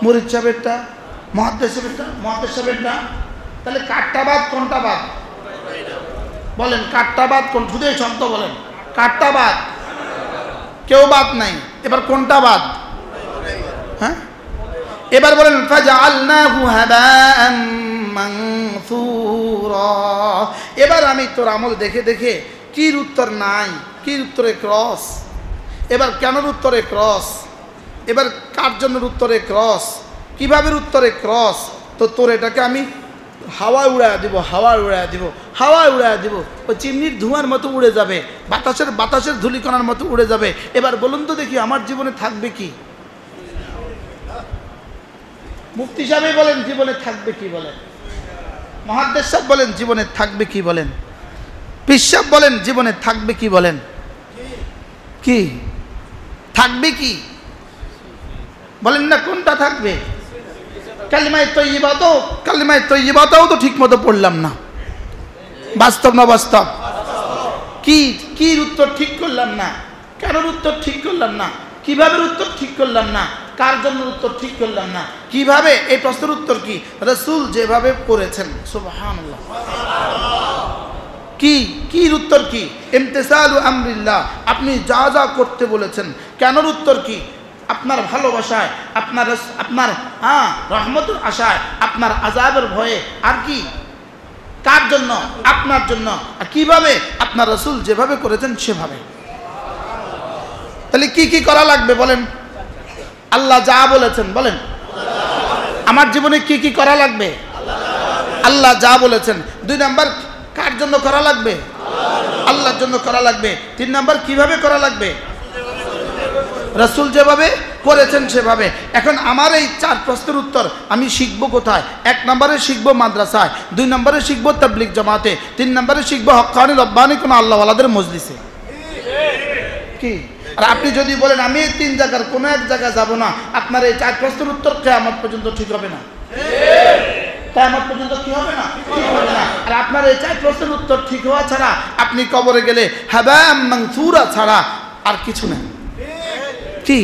মুরিদ সাহেবেরটা, মুহাদ্দিস সাহেবেরটা, তাহলে কারটা বাদ কোনটা বাদ? বলেন কারটা বাদ কোন? শুধু এই শব্দ বলেন, কারটা বাদ, কেউ বাদ নাই। এবার কোনটা বাদ? হ্যাঁ, এবার বলেন ফাজআলনাহু হাবাআম মানসুরা। এবার আমি তোর আমল দেখে দেখে কির উত্তর নাই, কির উত্তরে ক্রস। এবার কেনর উত্তরে ক্রস, এবার কার জন্য উত্তরে ক্রস, কিভাবে উত্তরে ক্রস, তো তোর এটাকে আমি হাওয়ায় উড়ায় দিব, হাওয়ায় উড়ায় দিব, হাওয়ায় উড়ায় দিব, ওই চিমনির ধোঁয়ার মতো উড়ে যাবে, বাতাসের ধূলিকণার মতো উড়ে যাবে। এবার বলুন তো দেখি আমার জীবনে থাকবে কি? মুফতি সাহেব বলেন জীবনে থাকবে কি? বলেন মুহাদ্দিস সাহেব বলেন জীবনে থাকবে কি? বলেন পীর সাহেব বলেন জীবনে থাকবে কি? বলেন কি থাকবে কি? বলেন না কোনটা থাকবে? কালিমায়ে তয়্যিবাটাও তো ঠিক মতো পড়লাম না, বাস্তব না বাস্তব? কি উত্তর ঠিক করলাম না, কেন উত্তর ঠিক করলাম না, কিভাবে উত্তর ঠিক করলাম না, কার জন্য উত্তর ঠিক করলাম না, কিভাবে? এই প্রশ্নের উত্তর কি? রাসূল যেভাবে করেছেন, সুবহানাল্লাহ। কি উত্তর কি? ইমতিসালু আমরিল্লাহ, আপনি যা যা করতে বলেছেন। কেন উত্তর কি? আপনার ভালোবাসায়, আপনার রহমতের আশায়, আপনার আযাবের ভয়ে। আর কি? কার জন্য? আপনার জন্য। আর কিভাবে? আপনার রাসূল যেভাবে করেছেন সেভাবে। তাহলে কি করা লাগবে বলেন? আল্লাহ যা বলেছেন, বলেন আমার জীবনে কি করা লাগবে? আল্লাহ যা বলেছেন। 2 নাম্বার, কার জন্য করা লাগবে? আল্লাহর জন্য করা লাগবে। 3 নাম্বার, কিভাবে করা লাগবে? রাসূল যেভাবে করেছেন সেভাবে। এখন আমার এই 4 প্রশ্নের উত্তর আমি শিখবো কোথায়? 1 নম্বরে শিখবো মাদ্রাসায়, 2 নম্বরে শিখবো তাবলীগ জামাতে, 3 নম্বরে শিখবো হক্কানি রব্বানি কোন আল্লাহওয়ালাদের মজলিসে। কি? আর আপনি যদি বলেন আমি এই 3 জায়গার কোনো এক জায়গায় যাব না, আপনার এই 4 প্রশ্নের উত্তর কিয়ামত পর্যন্ত ঠিক হবে না। কিয়ামত পর্যন্ত কি হবে না? ঠিক হবে না। আর আপনার এই 4 প্রশ্নের উত্তর ঠিক হওয়া ছাড়া আপনি কবরে গেলে হাবাআম মানসুরা ছাড়া আর কিছু নেই। কি?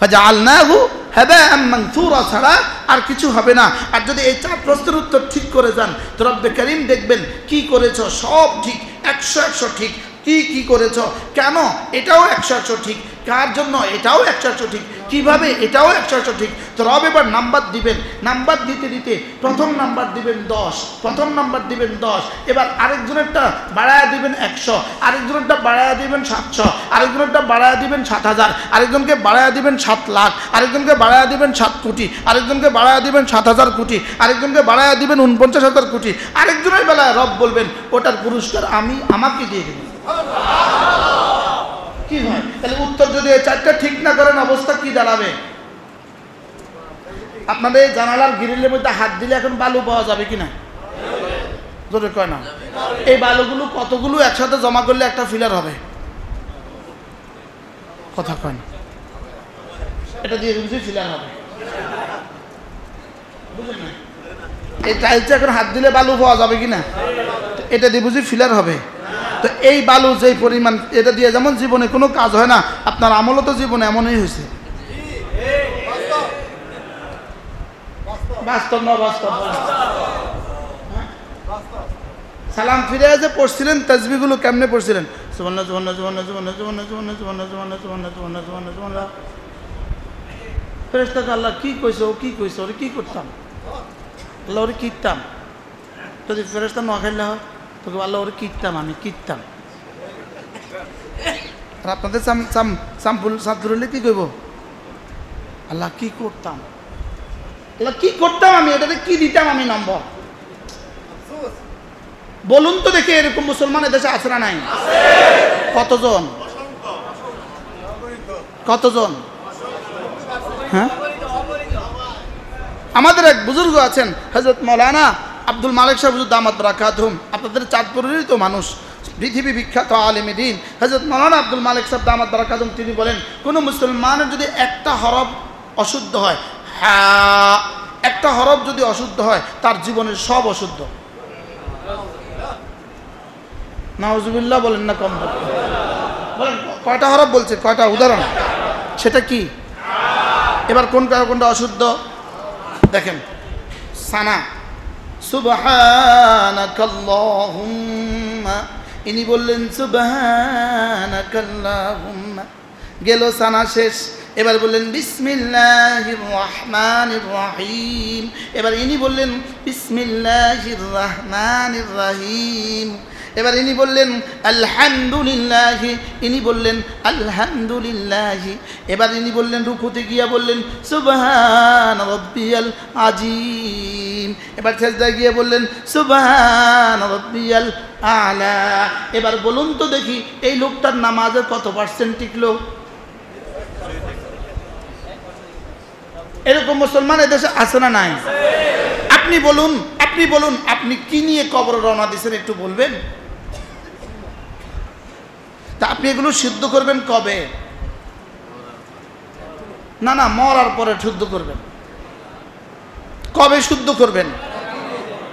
ফাজআলনাহু হাবাআম মানসুরা ছাড়া আর কিছু হবে না। আর যদি এই 4 প্রশ্নের উত্তর ঠিক করে যান তো রব্বে কারীম দেখবেন কি করেছো সব ঠিক, 100 ঠিক। কি করেছ, কেন, এটাও 100 ঠিক, কার জন্য, এটাও 100 ঠিক, কিভাবে, এটাও 100 ঠিক। তো রব এবার নাম্বার দিবেন, নাম্বার দিতে দিতে প্রথম নাম্বার দিবেন 10, প্রথম নাম্বার দিবেন 10, এবার আরেকজনেরটা বাড়ায়া দিবেন 100, আরেকজনেরটা বাড়ায়া দিবেন 700, আরেকজনেরটা বাড়ায়া দিবেন 7000, আরেকজনকে বাড়ায়া দিবেন 7 লাখ, আরেকজনকে বাড়ায়া দিবেন 7 কোটি, আরেকজনকে বাড়ায়া দিবেন 7000 কোটি, আরেকজনকে বাড়ায়া দিবেন 49,000 কোটি। আরেকজনের বেলায় রব বলবেন ওটার পুরস্কার আমি আমাকে দিয়ে দেবেন। কি হয়? তাহলে উত্তর যদি এই 4টা ঠিক না করেন অবস্থা কি দাঁড়াবে? আপনাদের জানালার গ্রিলের মধ্যে হাত দিলে এখন বালু পাওয়া যাবে কিনা? জোরে কয় না। এই বালুগুলো কতগুলো একসাথে জমা করলে একটা ফিলার হবে? কথা কয় না। এটা দিয়ে বুঝি ফিলার হবে, বুঝলেন না? এই টাইলসে এখন হাত দিলে বালু পাওয়া যাবে কিনা? এটা দিয়ে বুঝি ফিলার হবে। তো এই বালু যেই পরিমাণ, এটা দিয়ে যেমন জীবনে কোনো কাজ হয় না, আপনার আমলও তো জীবনে এমনই হয়েছে। বাস্তব না বাস্তব? সালাম ফিরে যে পড়ছিলেন তাসবিহগুলো কেমনে পড়ছিলেন? সুবহানাল্লাহ সুবহানাল্লাহ সুবহানাল্লাহ সুবহানাল্লাহ সুবহানাল্লাহ সুবহানাল্লাহ সুবহানাল্লাহ সুবহানাল্লাহ সুবহানাল্লাহ সুবহানাল্লাহ। ফেরেশতাকে আল্লাহ কি কইছে, ও কি কইছে, ওরে কি করতাম? আল্লাহ ওরে কিতাম। যদি ফেরেশতা না খাইলে হয় তোকে আল্লাহ ওরে কিতাম, আমি কিতাম। আর আপনাদের সামপুরলে কি কইব? আল্লাহ কি করতাম, আল্লাহ কি করতাম আমি, এটাতে কি দিতাম আমি নম্বর? বলুন তো দেখি এরকম মুসলমান এদেশে আছে না নাই? কতজন? কতজন? হ্যাঁ, আমাদের এক বুজুর্গ আছেন হযরত মাওলানা আব্দুল মালিক সাহেব হুজুর দামাত বারাকাতুহুম, আপনাদের চাঁদপুরেরই তো মানুষ, পৃথিবী বিখ্যাত আলেম দ্বীন হযরত মাওলানা আব্দুল মালিক সাহেব দামাত বারাকাতুহুম, তিনি বলেন কোন মুসলমানের যদি একটা হরফ অশুদ্ধ হয়, হ্যাঁ একটা হরফ যদি অশুদ্ধ হয়, তার জীবনের সব অশুদ্ধ। নাউজুবিল্লাহ বলেন না কম বলেন। কয়টা হরফ বলছে? কয়টা উদাহরণ? সেটা কি? এবার কোনটা অশুদ্ধ দেখেন। সানা, সুবহানাকাল্লাহুম্মা, ইনি বললেন সুবহানাকাল্লাহুম্মা, গেল সানা শেষ। এবার বললেন বিসমিল্লাহির রহমানির রহিম, এবার ইনি বললেন বিসমিল্লাহির রহমানির রহিম। এবার ইনি বললেন আলহামদুলিল্লাহ, ইনি বললেন আলহামদুলিল্লাহ। এবার ইনি বললেন রুকুতে গিয়া বললেন সুবহান রাব্বিয়াল আযীম। এবার সিজদায় গিয়ে বললেন সুবহান রাব্বিয়াল আলা। এবার বলুন তো দেখি এই লোকটার নামাজের কত পার্সেন্ট টিকলো? এরকম মুসলমান এদেশে আছে না নাই? আপনি বলুন, আপনি কি নিয়ে কবর রওনা দিয়েছেন একটু বলবেন? তা আপনি এগুলো সিদ্ধ করবেন কবে? না মরার পরে শুদ্ধ করবেন। কবে শুদ্ধ করবেন?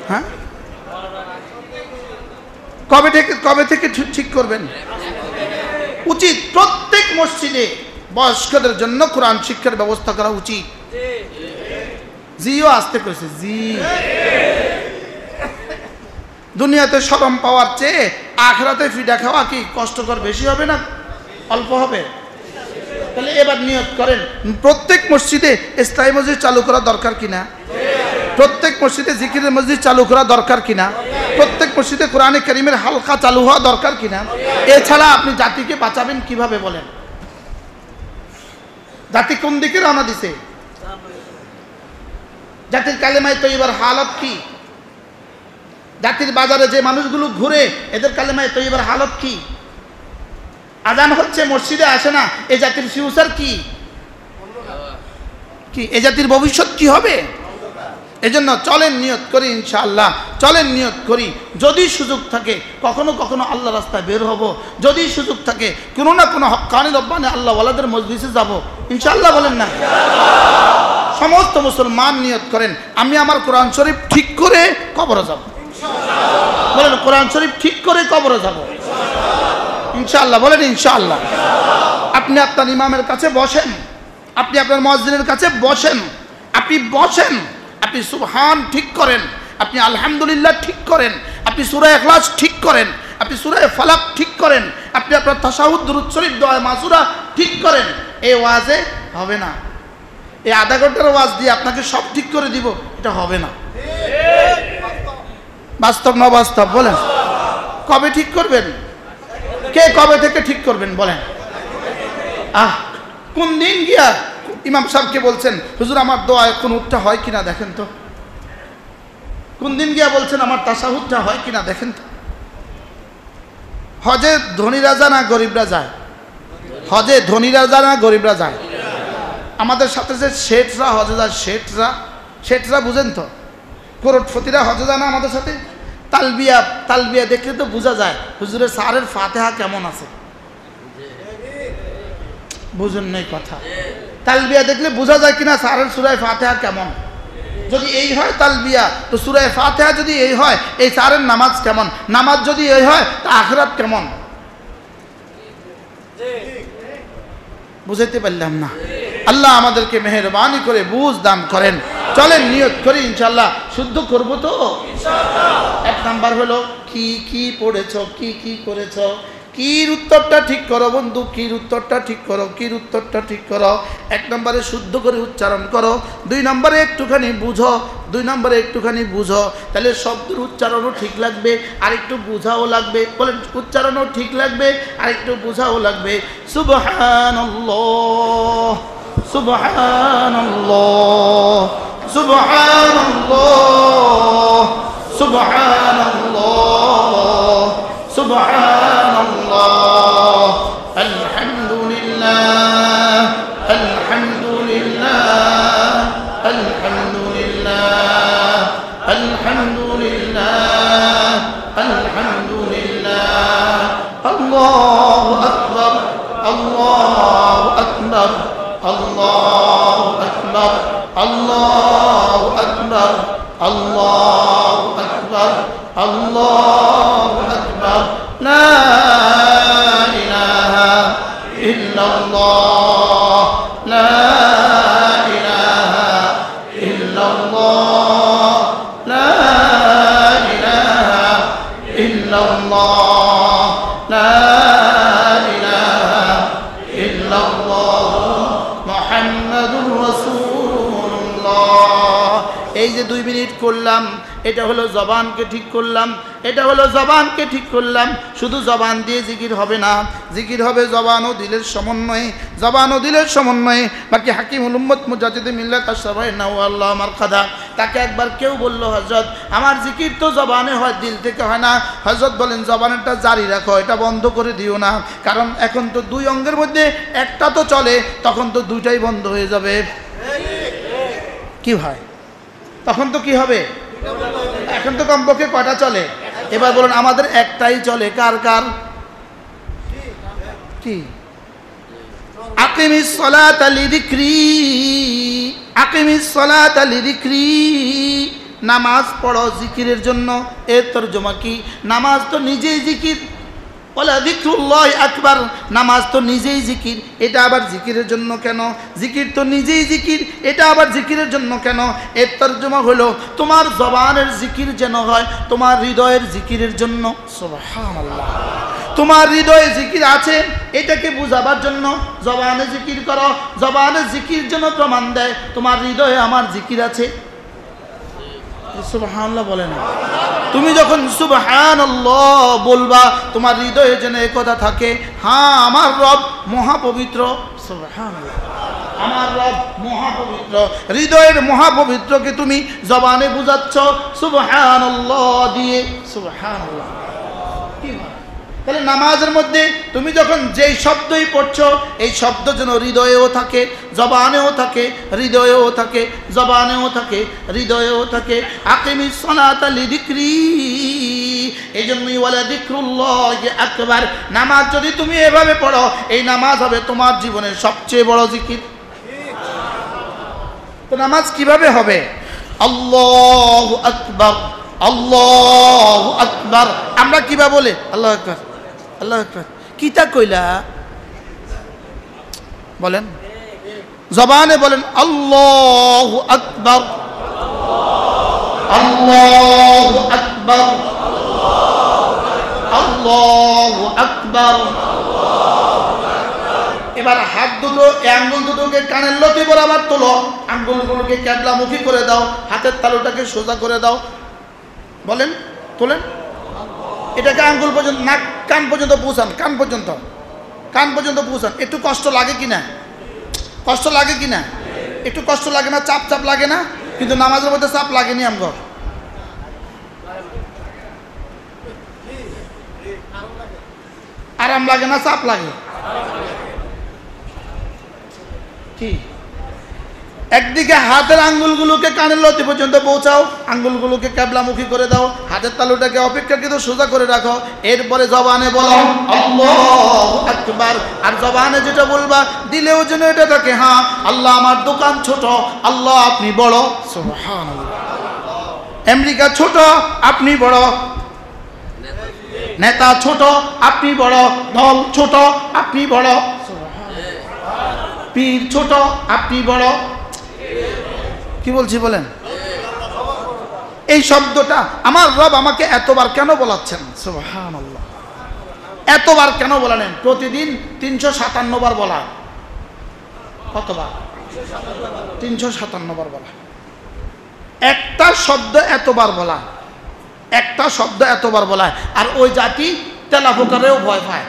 হ্যাঁ, কবে থেকে ঠিক করবেন? উচিত প্রত্যেক মসজিদে বয়স্কদের জন্য কোরআন শিক্ষার ব্যবস্থা করা উচিত। জিও আসতে কইছে জি। দুনিয়াতে শরম পাওয়ার চেয়ে আখিরাতে ফিডা খাওয়া কি কষ্টকর বেশি হবে না অল্প হবে? তাহলে এবার নিয়ত করেন প্রত্যেক মসজিদে ইসলামী মসজিদ চালু করা দরকার কিনা, প্রত্যেক মসজিদে জিকিরের মসজিদ চালু করা দরকার কিনা, প্রত্যেক মসজিদে কোরআনে কারীমের হালকা চালু হওয়া দরকার কিনা। এছাড়া আপনি জাতিকে বাঁচাবেন কিভাবে বলেন? জাতি কোন দিকে রওনা দিছে? জাতির কালেমায়ে তয়্যিবার হালত কি? জাতির বাজারে যে মানুষগুলো ঘুরে এদের কালেমায়ে তয়্যিবার হালত কি? আজান হচ্ছে মসজিদে আসে না, এই জাতির ফিউচার কি? এই জাতির ভবিষ্যৎ কি হবে? এজন্য চলেন নিয়ত করি ইনশাআল্লাহ, চলেন নিয়ত করি যদি সুযোগ থাকে কখনো কখনো আল্লাহ রাস্তায় বের হব, যদি সুযোগ থাকে কোনো না কোনো হক্কানি রব্বানি আল্লাহ ওয়ালাদের মজলিসে যাব ইনশাআল্লাহ। বলেন না? সমস্ত মুসলমান নিয়ত করেন আমি আমার কোরআন শরীফ ঠিক করে কবরে যাব। বলেন কোরআন শরীফ ঠিক করে কবরে যাব ইনশাআল্লাহ। বলেন ইনশাআল্লাহ। আপনি আপনার ইমামের কাছে বসেন, আপনি আপনার মুয়াজ্জিনের কাছে বসেন, আপনি সুবহান ঠিক করেন, আপনি আলহামদুলিল্লাহ ঠিক করেন, আপনি সূরা ইখলাস ঠিক করেন, আপনি সূরা ফালাক ঠিক করেন, আপনি আপনার তাশাহুদ দুরূদ শরীফ দোয়া মাসুরা ঠিক করেন। এই ওয়াজে হবে না, এই আধা ঘন্টার ওয়াজ দিয়ে আপনাকে সব ঠিক করে দিব, এটা হবে না। বাস্তব না বাস্তব? বলেন কবে ঠিক করবেন? কে কবে থেকে ঠিক করবেন বলেন? কোন দিন গিয়া ইমাম সাহেবকে বলছেন হুজুর আমার দোয়ায় কুনুতটা হয় কিনা দেখেন তো? কোন দিন গিয়া বলছেন আমার তাশাহুদটা হয় কিনা দেখেন তো? হজে ধনীরা যায় না গরিবরা যায়? হজে ধনীরা যায় না গরিবরা যায়? আমাদের সাথে যে শেঠরা হজে যায়, শেঠরা বুঝেন তো, করোড়পতিরা হজে যায় না আমাদের সাথে? তালবিয়া দেখলে তো বোঝা যায় হুজুরের সারের ফাতিহা কেমন আছে। বুঝুন নাই কথা? তালবিয়া দেখলে বোঝা যায় কিনা সারের সূরা ফাতিহা কেমন। যদি এই হয় তালবিয়া, তো সূরা ফাতিহা যদি এই হয় এই সারের নামাজ কেমন, নামাজ যদি এই হয় তা আখিরাত কেমন। বুঝাইতে পারলাম না? আল্লাহ আমাদেরকে মেহেরবানি করে বুঝ দান করেন। চলেন নিয়ত করি ইনশাআল্লাহ শুদ্ধ করব তো ইনশাআল্লাহ। এক নাম্বার হলো কি পড়েছ, কি করেছ, কির উত্তরটা ঠিক করো বন্ধু, কির উত্তরটা ঠিক করো। এক নম্বরে শুদ্ধ করে উচ্চারণ করো, দুই নম্বরে একটুখানি বুঝো, তাহলে শব্দের উচ্চারণও ঠিক লাগবে আর একটু বুঝাও লাগবে। বলেন উচ্চারণও ঠিক লাগবে আর একটু বুঝাও লাগবে। সুবহানাল্লাহ, সুবহানাল্লাহ, সুবহানাল্লাহ, সুবহানাল্লাহ, সুবহানাল্লাহ, আলহামদুলিল্লাহ, আলহামদুলিল্লাহ, আলহামদুলিল্লাহ, আলহামদুলিল্লাহ, আলহামদুলিল্লাহ, আল্লাহু আকবার, আল্লাহু আকবার, আল্লাহু আকবার, আল্লাহু আকবার, আল্লাহু আকবার, আল্লাহু আকবার, লা ইলাহা ইল্লাল্লাহ, লা ইলাহা ইল্লাল্লাহ, লা ইলাহা ইল্লাল্লাহ, লা ইলাহা ইল্লাল্লাহ, মুহাম্মাদুর রাসূলুল্লাহ। এই যে 2 মিনিট করলাম, এটা হলো জবানকে ঠিক করলাম, এটা হলো জবানকে ঠিক করলাম। শুধু জবান দিয়ে জিকির হবে না, জিকির হবে জবান ও দিলের সমন্বয়ে, জবান ও দিলের সমন্বয়ে। বাকি হাকিমুল উম্মত মুজাদ্দিদে মিল্লাত আশ-শাবাই নাওয়াল্লাহ মারকাদা, তাকে একবার কেউ বলল, হযরত আমার জিকির তো জবানে হয়, দিল থেকে হয় না। হযরত বলেন, জবানেরটা জারি রাখো, এটা বন্ধ করে দিও না, কারণ এখন তো 2 অঙ্গের মধ্যে একটা তো চলে, তখন তো 2টাই বন্ধ হয়ে যাবে। কি হয় তখন? তো কি হবে? এখন তো কমপক্ষে কয়টা চলে? এবার বলুন, আমাদের একটাই চলে। কার কার? কি? আকিমিস সালাতা লিযিকরি, আকিমিস সালাতা লিযিকরি, নামাজ পড়ো জিকিরের জন্য। এর তরজমা কি? নামাজ তো নিজেই জিকির, ওয়ালা যিকরুল্লাহ আকবার, নামাজ তো নিজেই জিকির, এটা আবার জিকিরের জন্য কেন? জিকির তো নিজেই জিকির, এটা আবার জিকিরের জন্য কেন? এর তরজমা হলো, তোমার জবানের জিকির যেন হয় তোমার হৃদয়ের জিকিরের জন্য। সুবহানাল্লাহ, তোমার হৃদয়ে জিকির আছে এটাকে বুঝাবার জন্য জবানে জিকির করো। জবানে জিকির যেন প্রমাণ দেয় তোমার হৃদয়ে আমার জিকির আছে। সুবহানাল্লাহ বলে না? তুমি যখন সুবহানাল্লাহ বলবা, তোমার হৃদয়ে যেন এই কথা থাকে, হ্যাঁ আমার রব মহাপবিত্র। সুবহানাল্লাহ, আমার রব মহাপবিত্র। হৃদয়ের মহাপবিত্রকে তুমি জবানে বুঝাচ্ছ সুবহানাল্লাহ দিয়ে। সুবহানাল্লাহ। কি হয় তাহলে? নামাজের মধ্যে তুমি যখন যেই শব্দই পড়ছো, এই শব্দ যেন হৃদয়েও থাকে, জবানেও থাকে, হৃদয়েও থাকে, জবানেও থাকে, হৃদয়েও থাকে। আকিমিস সালাতা লিযিকরি, এই জন্যই ওয়ালা যিকরুল্লাহি আকবার। নামাজ যদি তুমি এভাবে পড়ো, এই নামাজ হবে তোমার জীবনের সবচেয়ে বড় জিকির। তো নামাজ কিভাবে হবে? আল্লাহু আকবার, আল্লাহু আকবার। আমরা কিভাবে বলে আল্লাহু আকবার, আল্লাহু আকবার? কিতা কইলা বলেন, জবানে বলেন আল্লাহু আকবার, আল্লাহু আকবার, আল্লাহু আকবার। এবার হাত দুটো, আঙ্গুল দুটোকে কানের লতি বরাবর তোলো, আঙ্গুলগুলোকে ক্যাবলামুখী করে দাও, হাতের তালুটাকে সোজা করে দাও। বলেন, তোলেন, এটাকে আঙ্গুল পর্যন্ত, নাক কান পর্যন্ত পৌঁছান, কান পর্যন্ত, কান পর্যন্ত পৌঁছান। একটু কষ্ট লাগে কি না? কষ্ট লাগে কি না? একটু কষ্ট লাগে না? চাপ চাপ লাগে না? কিন্তু নামাজের মধ্যে চাপ লাগেনি আমগো। আরাম লাগে না? চাপ লাগে কি? একদিকে হাতের আঙ্গুলগুলোকে কানের লতি পর্যন্ত পৌঁছাও, আঙ্গুলগুলোকে ক্যাবলামুখী করে দাও, হাতের তালুটাকে অপেক্ষাকৃত সোজা করে রাখো। এরপরে জবানে বলো আল্লাহু আকবার। আর জবানে যেটা বলবা, দিলেও যেন এটা থাকে, হ্যাঁ আল্লাহ আমার দোকান ছোট, আল্লাহ আপনি বড়। সুবহানাল্লাহ। আমেরিকা ছোট, আপনি বড়। নেতা ছোট, আপনি বড়। দল ছোট, আপনি বড়। পীর ছোট, আপনি বড়। কি বলছি বলেন? এই শব্দটা আমার রব আমাকে এতবার কেন বলাচ্ছেন? সুবহানাল্লাহ। এতবার কেন বলালেন? প্রতিদিন 357 বার বলা। কতবার? 357 বার বলা। একটা শব্দ এতবার বলা, একটা শব্দ এতবার বলা। আর ওই জাতি তেলাপোকারেও ভয় পায়।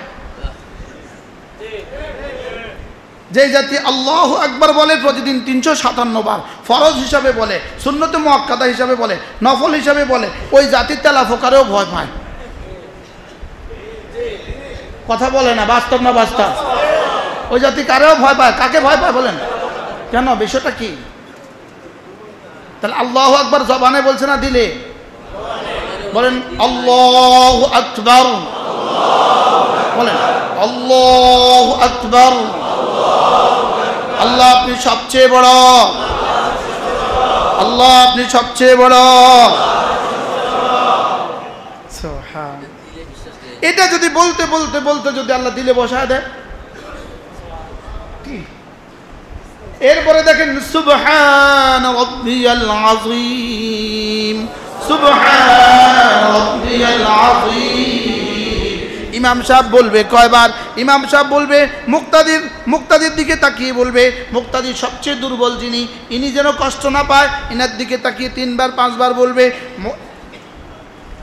যে জাতি আল্লাহু আকবার বলে প্রতিদিন 357 বার, ফরজ হিসাবে বলে, সুন্নতে মুআক্কাদা হিসাবে বলে, নফল হিসাবে বলে, ওই জাতির তেলাপোকারেও ভয় পায়। কথা বলে না, বাস্তব না বাস্তব? ওই জাতি কারেও ভয় পায়, কাকে ভয় পায় বলেন? কেন, বিষয়টা কি? তাহলে আল্লাহু আকবার জবানে বলছে না দিলে? বলেন আল্লাহু আকবার, বলেন আল্লাহু আকবার। আল্লাহ আপনি সবচেয়ে বড়, আল্লাহ আপনি সবচেয়ে বড়। এটা যদি বলতে বলতে বলতে যদি আল্লাহ দিলে বসায় দেয়, এরপরে দেখেন সুবহান রাব্বিয়াল আযীম, সুবহান রাব্বিয়াল আযীম। ইমাম সাহেব বলবে কয়বার? ইমাম সাহেব বলবে মুক্তাদির দিকে তাকিয়ে বলবে, মুক্তাদি সবচেয়ে দুর্বল যিনি, ইনি যেন কষ্ট না পায়, ইনার দিকে তাকিয়ে 3 বার 5 বার বলবে।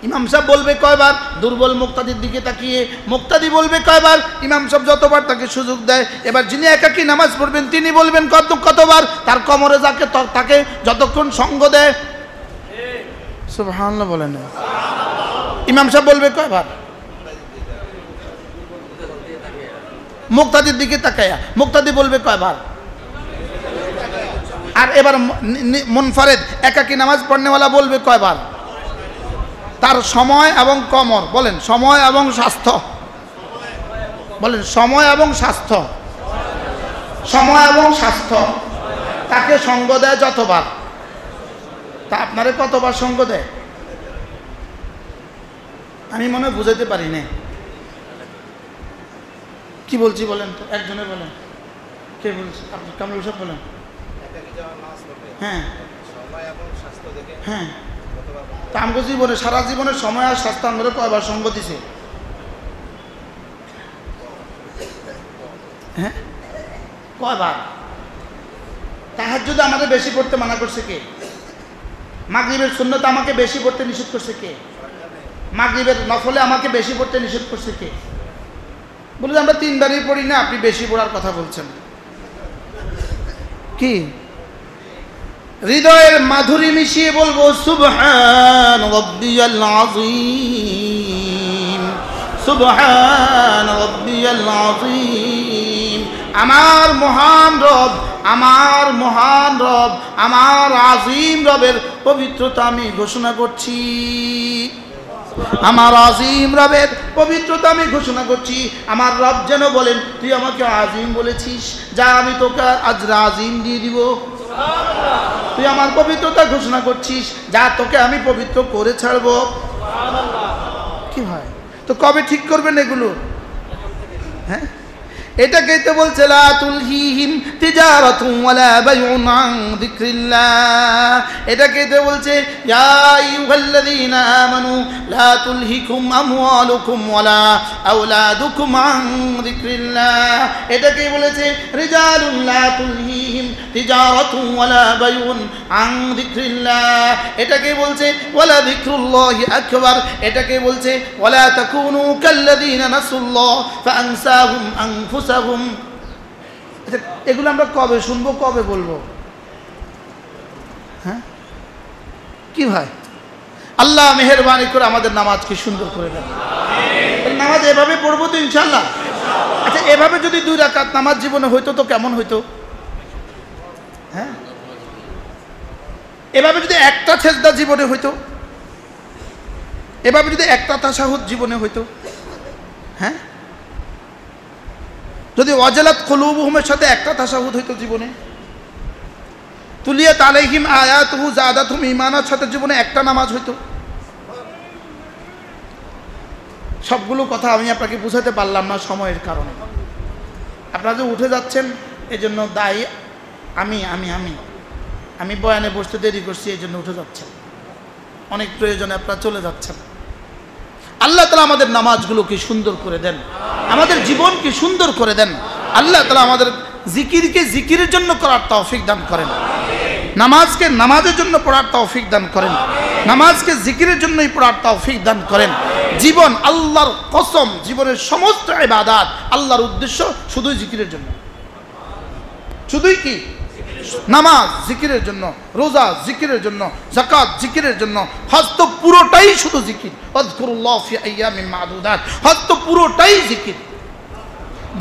ইমাম সাহেব বলবে কয়বার? দুর্বল মুক্তাদির দিকে তাকিয়ে। মুক্তাদি বলবে কয়বার? ইমাম সাহেব যতবার তাকে সুযোগ দেয়। এবার যিনি একাকী নামাজ পড়বেন তিনি বলবেন কতবার? তার কোমরে যাকে তাকে যতক্ষণ সঙ্গ দেয়। সুবহানাল্লাহ বলেন। ইমাম সাহেব বলবে কয়বার? মুক্তাদির দিকে তাকায়া। মুক্তাদি বলবে কয়বার? আর এবার মুনফারিদ একাকী নামাজ পড়নেওয়ালা বলবে কয়বার? তার সময় এবং কমর, বলেন সময় এবং স্বাস্থ্য, বলেন সময় এবং স্বাস্থ্য, সময় এবং স্বাস্থ্য তাকে সঙ্গ দেয় যতবার। তা আপনারে কতবার সঙ্গ দেয়? আমি মনে হয় বুঝাতে পারি না। কি বলছি বলেন তো, একজনে বলেন। কে বলছে? আপনি কামরুল সাহেব বলেন। হ্যাঁ হ্যাঁ, তা আমগো জীবনে সারা জীবনের সময় আর স্বাস্থ্য আমরা কয়বার সঙ্গ দিছে? হ্যাঁ কয়বার? তাহাজ্জুদ আমাদের বেশি পড়তে মানা করছে কে? মাগরিবের সুন্নত আমাকে বেশি পড়তে নিষেধ করছে কে? মাগরিবের নফলে আমাকে বেশি পড়তে নিষেধ করছে কে? বলে আমরা 3 বারই পড়ি না, আপনি বেশি পড়ার কথা বলছেন। কি হৃদয়ের মাধুরী মিশিয়ে বলবো সুবহান রাব্বিয়াল আযীম, সুবহান রাব্বিয়াল আযীম। আমার মহান রব, আমার মহান রব, আমার আযীম রবের পবিত্রতা আমি ঘোষণা করছি। আমার আযীম রবের পবিত্রতা আমি ঘোষণা করছি। আমার রব যেন বলেন তুই আমাকে আযীম বলেছিস, যা আমি তোকে আজরা আযীম দিয়ে দিব। তুই আমার পবিত্রতা ঘোষণা করছিস, যা তোকে আমি পবিত্র করে ছাড়বো। কি হয় তো কবে ঠিক করবেন এগুলো? হ্যাঁ, এটাকেই তো বলছে লা তুলহিহিম তিজারাতুন ওয়ালা বাইউন আন যিকরিল্লাহ। এটাকেই তো বলছে ইয়া আইয়ুহাল্লাযীনা আমানু লা তুলহিকুম আমওয়ালুকুম ওয়ালা আওলাদুকুম আন যিকরিল্লাহ। এটাকেই বলেছে রিজালুন লা তুলহিহিম তিজারাতুন ওয়ালা বাইউন আন যিকরিল্লাহ। এটাকেই বলছে ওয়ালা যিকরুল্লাহি আকবার। এটাকেই বলছে ওয়ালা তাকুনু কাল্লাযীনা নাসুল্লাহ ফাআনসাহুম আনফুসাহুম। এগুলো আমরা কবে শুনবো, কবে বলবো? হ্যাঁ কি ভাই, আল্লাহ মেহেরবানি করে আমাদের নামাজকে সুন্দর করে দেন। নামাজ এভাবে পড়বো তো ইনশাল্লাহ। আচ্ছা, এভাবে যদি 2 রাকাত নামাজ জীবনে হইতো তো কেমন হইতো? হ্যাঁ, এভাবে যদি একটা সেজদা জীবনে হইতো, এভাবে যদি একটা তাশাহুদ জীবনে হইতো, হ্যাঁ, যদি ওয়াজালাত কুলুবুহুমের সাথে একটা তাশাহুদ হইতো জীবনে, তুলিয়াত আলাইহিম আয়াতুহু যাদাতুহুম ঈমানের সাথে জীবনে একটা নামাজ হইতো। সবগুলো কথা আমি আপনাকে বুঝাতে পারলাম না সময়ের কারণে। আপনারা যে উঠে যাচ্ছেন এজন্য দায়ী আমি আমি আমি আমি বয়ানে বসতে দেরি করছি, এই জন্য উঠে যাচ্ছেন। অনেক প্রয়োজনে আপনারা চলে যাচ্ছেন। আল্লাহ তাআলা আমাদের নামাজগুলোকে সুন্দর করে দেন, আমাদের জীবনকে সুন্দর করে দেন। আল্লাহ তাআলা আমাদের জিকিরকে জিকিরের জন্য করার তৌফিক দান করেন, নামাজকে নামাজের জন্য পড়ার তৌফিক দান করেন, নামাজকে জিকিরের জন্যই পড়ার তৌফিক দান করেন। জীবন আল্লাহর কসম, জীবনের সমস্ত ইবাদত আল্লাহর উদ্দেশ্য শুধুই জিকিরের জন্য। শুধুই কি? নামাজ জিকিরের জন্য, রোজা জিকিরের জন্য, যাকাত জিকিরের জন্য, হজ তো পুরোটাই শুধু জিকির। আযকুরুল্লাহ ফি আইয়ামিন মাদুদাত, হজ তো পুরোটাই জিকির।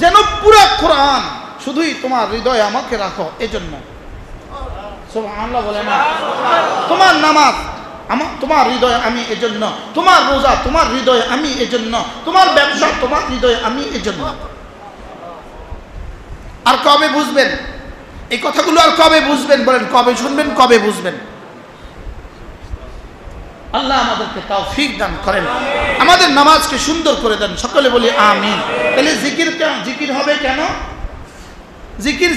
যেন পুরো কোরআন শুধুই তোমার হৃদয়ে আমাকে রাখো, এজন্য সুবহানাল্লাহ বলে না। তোমার নামাজ তোমার হৃদয়ে আমি এজন্য, তোমার রোজা তোমার হৃদয়ে আমি এজন্য, তোমার ব্যবসা তোমার হৃদয়ে আমি এজন্য। আর কবে বুঝবেন এই কথাগুলো? আর কবে বুঝবেন বলেন? কবে শুনবেন, কবে বুঝবেন? আল্লাহ আমাদেরকে তৌফিক দান করেন, আমাদের নামাজকে সুন্দর করে দেন। সকলে বলি আমিন। তাহলে জিকির হবে কেন?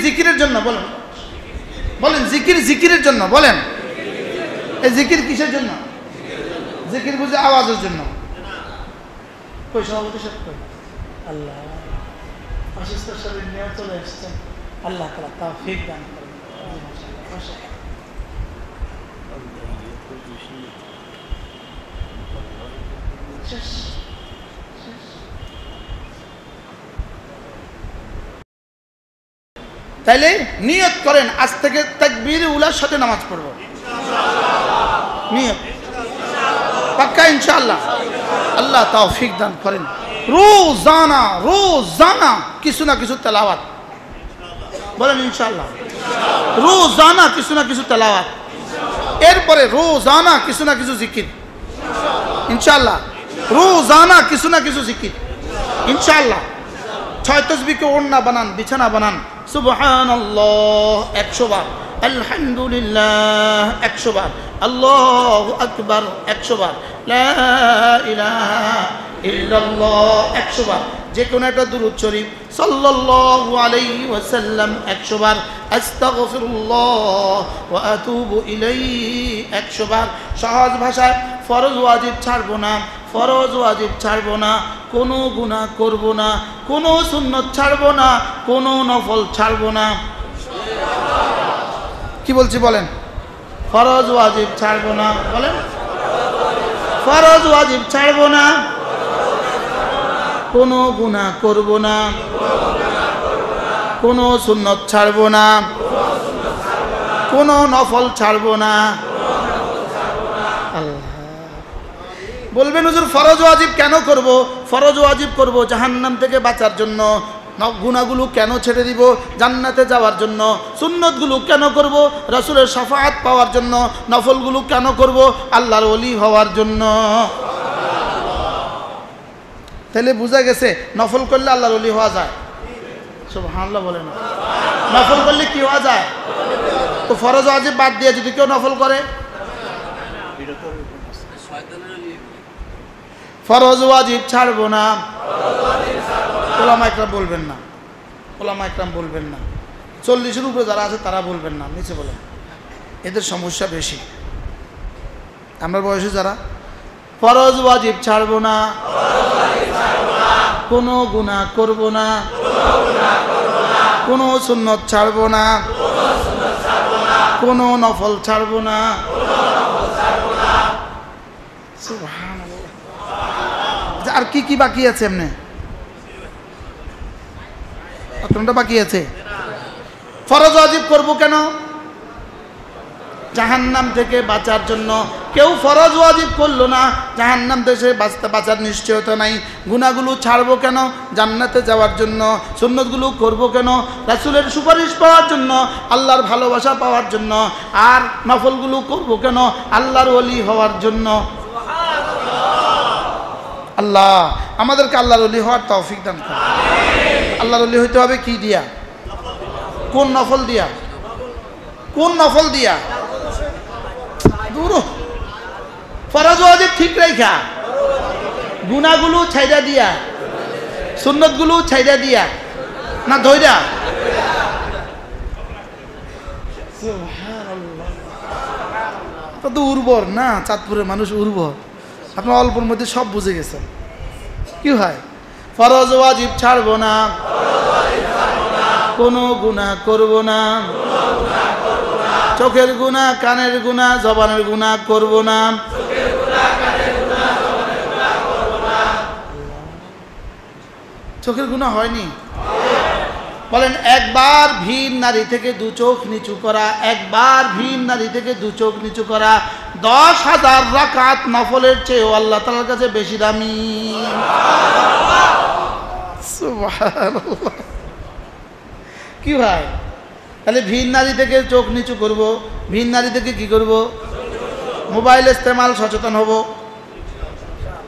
জিকিরের জন্য বলেন, বলেন জিকিরের জন্য বলেন। এই জিকির কিসের জন্য? জিকির বুঝে আওয়াজের জন্য। কই সভাপতি সাহেব কই? আল্লাহ অসুস্থ শরীর নিয়ে চলে এসছেন, আল্লাহ তাআলা তৌফিক দান করেন। তাইলে নিয়ত করেন আজ থেকে তাকবীর উলার সাথে নামাজ পড়ব, নিয়ত পাক্কা ইনশাআল্লাহ। আল্লাহ তৌফিক দান করেন। রোজানা কিছু না কিছু তেলাওয়াত বলেন ইনশাআল্লাহ। রোজানা কিছু না কিছু তেলাওয়াত, এরপরে রোজানা কিছু না কিছু জিকির ইনশাআল্লাহ। রোজানা কিছু না কিছু জিকির ইনশাআল্লাহ। 6 তাসবিহকে ওড়না বানান, বিছানা বানান। সুবহানাল্লাহ 100 বার, আলহামদুলিল্লাহ 100 বার, আল্লাহু আকবার 100 বার, লা ইলাহা ইল্লাল্লাহ 100 বার, যে কোনো একটা দুরূদ শরীফ সাল্লাল্লাহু আলাইহি ওয়াসাল্লাম 100 বার, আস্তাগফিরুল্লাহ ওয়া আতুবু ইলাইহি 100 বার। সহজ ভাষায় ফরজ ওয়াজিব ছাড়বো না, ফরজ ওয়াজিব ছাড়বো না, কোনো গুনাহ করব না, কোনো সুন্নত ছাড়বো না, কোনো নফল ছাড়বো না। কি বলছি বলেন? ফরজ ওয়াজিব ছাড়বো না, বলেন ফরজ ওয়াজিব ছাড়বো না, কোনো গুনাহ করব না, কোনো সুন্নত ছাড়বো না, কোনো নফল ছাড়বো না। আল্লাহ বলবেন হুজুর ফরজ ওয়াজিব কেন করব? ফরজ ওয়াজিব করব জাহান্নাম থেকে বাঁচার জন্য। গুনাহগুলো কেন ছেড়ে দিব? জান্নাতে যাওয়ার জন্য। সুন্নতগুলো কেন করব? রাসূলের শাফাআত পাওয়ার জন্য। নফলগুলো কেন করব? আল্লাহর ওলি হওয়ার জন্য। তাহলে বোঝা গেছে নফল করলে আল্লাহর ওলি হওয়া যায়। সুবহানাল্লাহ বলেন। নফল করলে কি হওয়া যায়? তো ফরজ ওয়াজিব বাদ দিয়ে যদি কেউ নফল করে, ফরজ ওয়াজিব ছাড়বো না। ওলামা একরাম বলবেন না, ওলামা একরাম বলবেন না। 40-এর উপরে যারা আছে তারা বলবেন না, নিচে বলেন। এদের সমস্যা বেশি। আমরা বয়সে যারা, ফরজ ওয়াজিব ছাড়বো না, কোনো গুনাহ করব না, কোনো সুন্নত ছাড়বো না, কোনো নফল ছাড়বো না। আর কি কি বাকি আছে? এমনি কোনটা বাকি আছে? ফরজ ওয়াজিব করব কেন? জাহান্নাম থেকে বাঁচার জন্য। কেউ ফরজ ওয়াজিব করলো না, জাহান্নাম থেকে বাঁচার নিশ্চয়তা নাই। গুনাহগুলো ছাড়বো কেন? জান্নাতে যাওয়ার জন্য। সুন্নতগুলো করব কেন? রাসূলের সুপারিশ পাওয়ার জন্য, আল্লাহর ভালোবাসা পাওয়ার জন্য। আর নফলগুলো করব কেন? আল্লাহর ওলি হওয়ার জন্য। আল্লাহ আমাদেরকে আল্লাহর ওলি হওয়ার তৌফিক দান করুন। আল্লাহর ওলি হইতে হবে কি দিয়া? কোন নফল দিয়া? কোন নফল দিয়া? দূর ফরজ ওয়াজিব ঠিক রাখা, গুনাহগুলো ছাইড়া দিয়া, সুন্নতগুলো ছাইড়া দিয়া, না ধইরা? সুবহানাল্লাহ। কত উর্বর না চাঁদপুরের মানুষ, উর্বর। আপনার অল্পের মধ্যে সব বুঝে গেছেন। কি হয়? ফরজ ওয়াজিব ছাড়বো না, কোনো গুনাহ করব না, চোখের গুনাহ, কানের গুনাহ, জবানের গুনাহ করব না। চোখের গুনাহ হয়নি? বলেন একবার ভিন নারী থেকে 2 চোখ নিচু করা, একবার ভিন নারী থেকে 2 চোখ নিচু করা 10,000 রাকাত নফলের চেয়েও আল্লাহ তাআলার কাছে বেশি দামি। সুবহানাল্লাহ। কি ভাই, তাহলে ভিন নারী থেকে চোখ নিচু করব, ভিন নারী থেকে কি করব? মোবাইল ইস্তেমাল সচেতন হব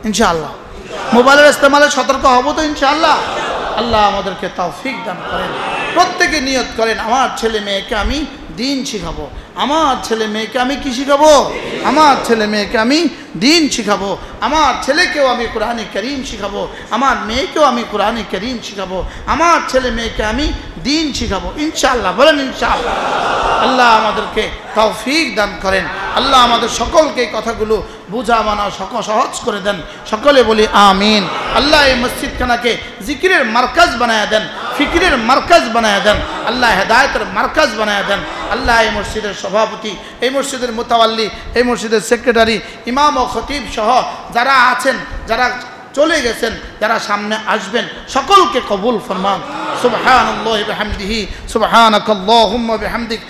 ইনশাআল্লাহ। মোবাইলের ইস্তেমালে সতর্ক হব তো ইনশাআল্লাহ। আল্লাহ আমাদেরকে তৌফিক দান করেন। প্রত্যেকে নিয়ত করেন, আমার ছেলে মেয়েকে আমি দিন শিখাবো, আমার ছেলে মেয়েকে আমি কি শিখাবো? আমার ছেলে মেয়েকে আমি দিন শিখাবো, আমার ছেলেকেও আমি কোরআনে কারীম শিখাবো, আমার মেয়েকেও আমি কোরআনে কারীম শিখাবো, আমার ছেলে মেয়েকে আমি দিন শিখাবো ইনশাআল্লাহ। বলেন ইনশাআল্লাহ। আল্লাহ আমাদেরকে তৌফিক দান করেন। আল্লাহ আমাদের সকলকে এই কথাগুলো বুঝা মানা সহজ করে দেন। সকলে বলি আমিন। আল্লাহ এই মসজিদখানাকে জিকিরের মার্কাজ বানায়া দেন, ফিকিরের মার্কাজ বানায়া দেন। আল্লাহ হেদায়েতের মার্কাজ বানায়া দেন। আল্লাহ এই মসজিদের সভাপতি, এই মসজিদের মুতাওয়াল্লি, এই মসজিদের সেক্রেটারি, ইমাম ও খতিব সহ যারা আছেন, যারা চলে গেছেন, যারা সামনে আসবেন, সকলকে কবুল ফরমান। সুবহানাল্লাহি ওয়া বিহামদিহি, সুবহানাকাল্লাহুম্মা বিহামদিক।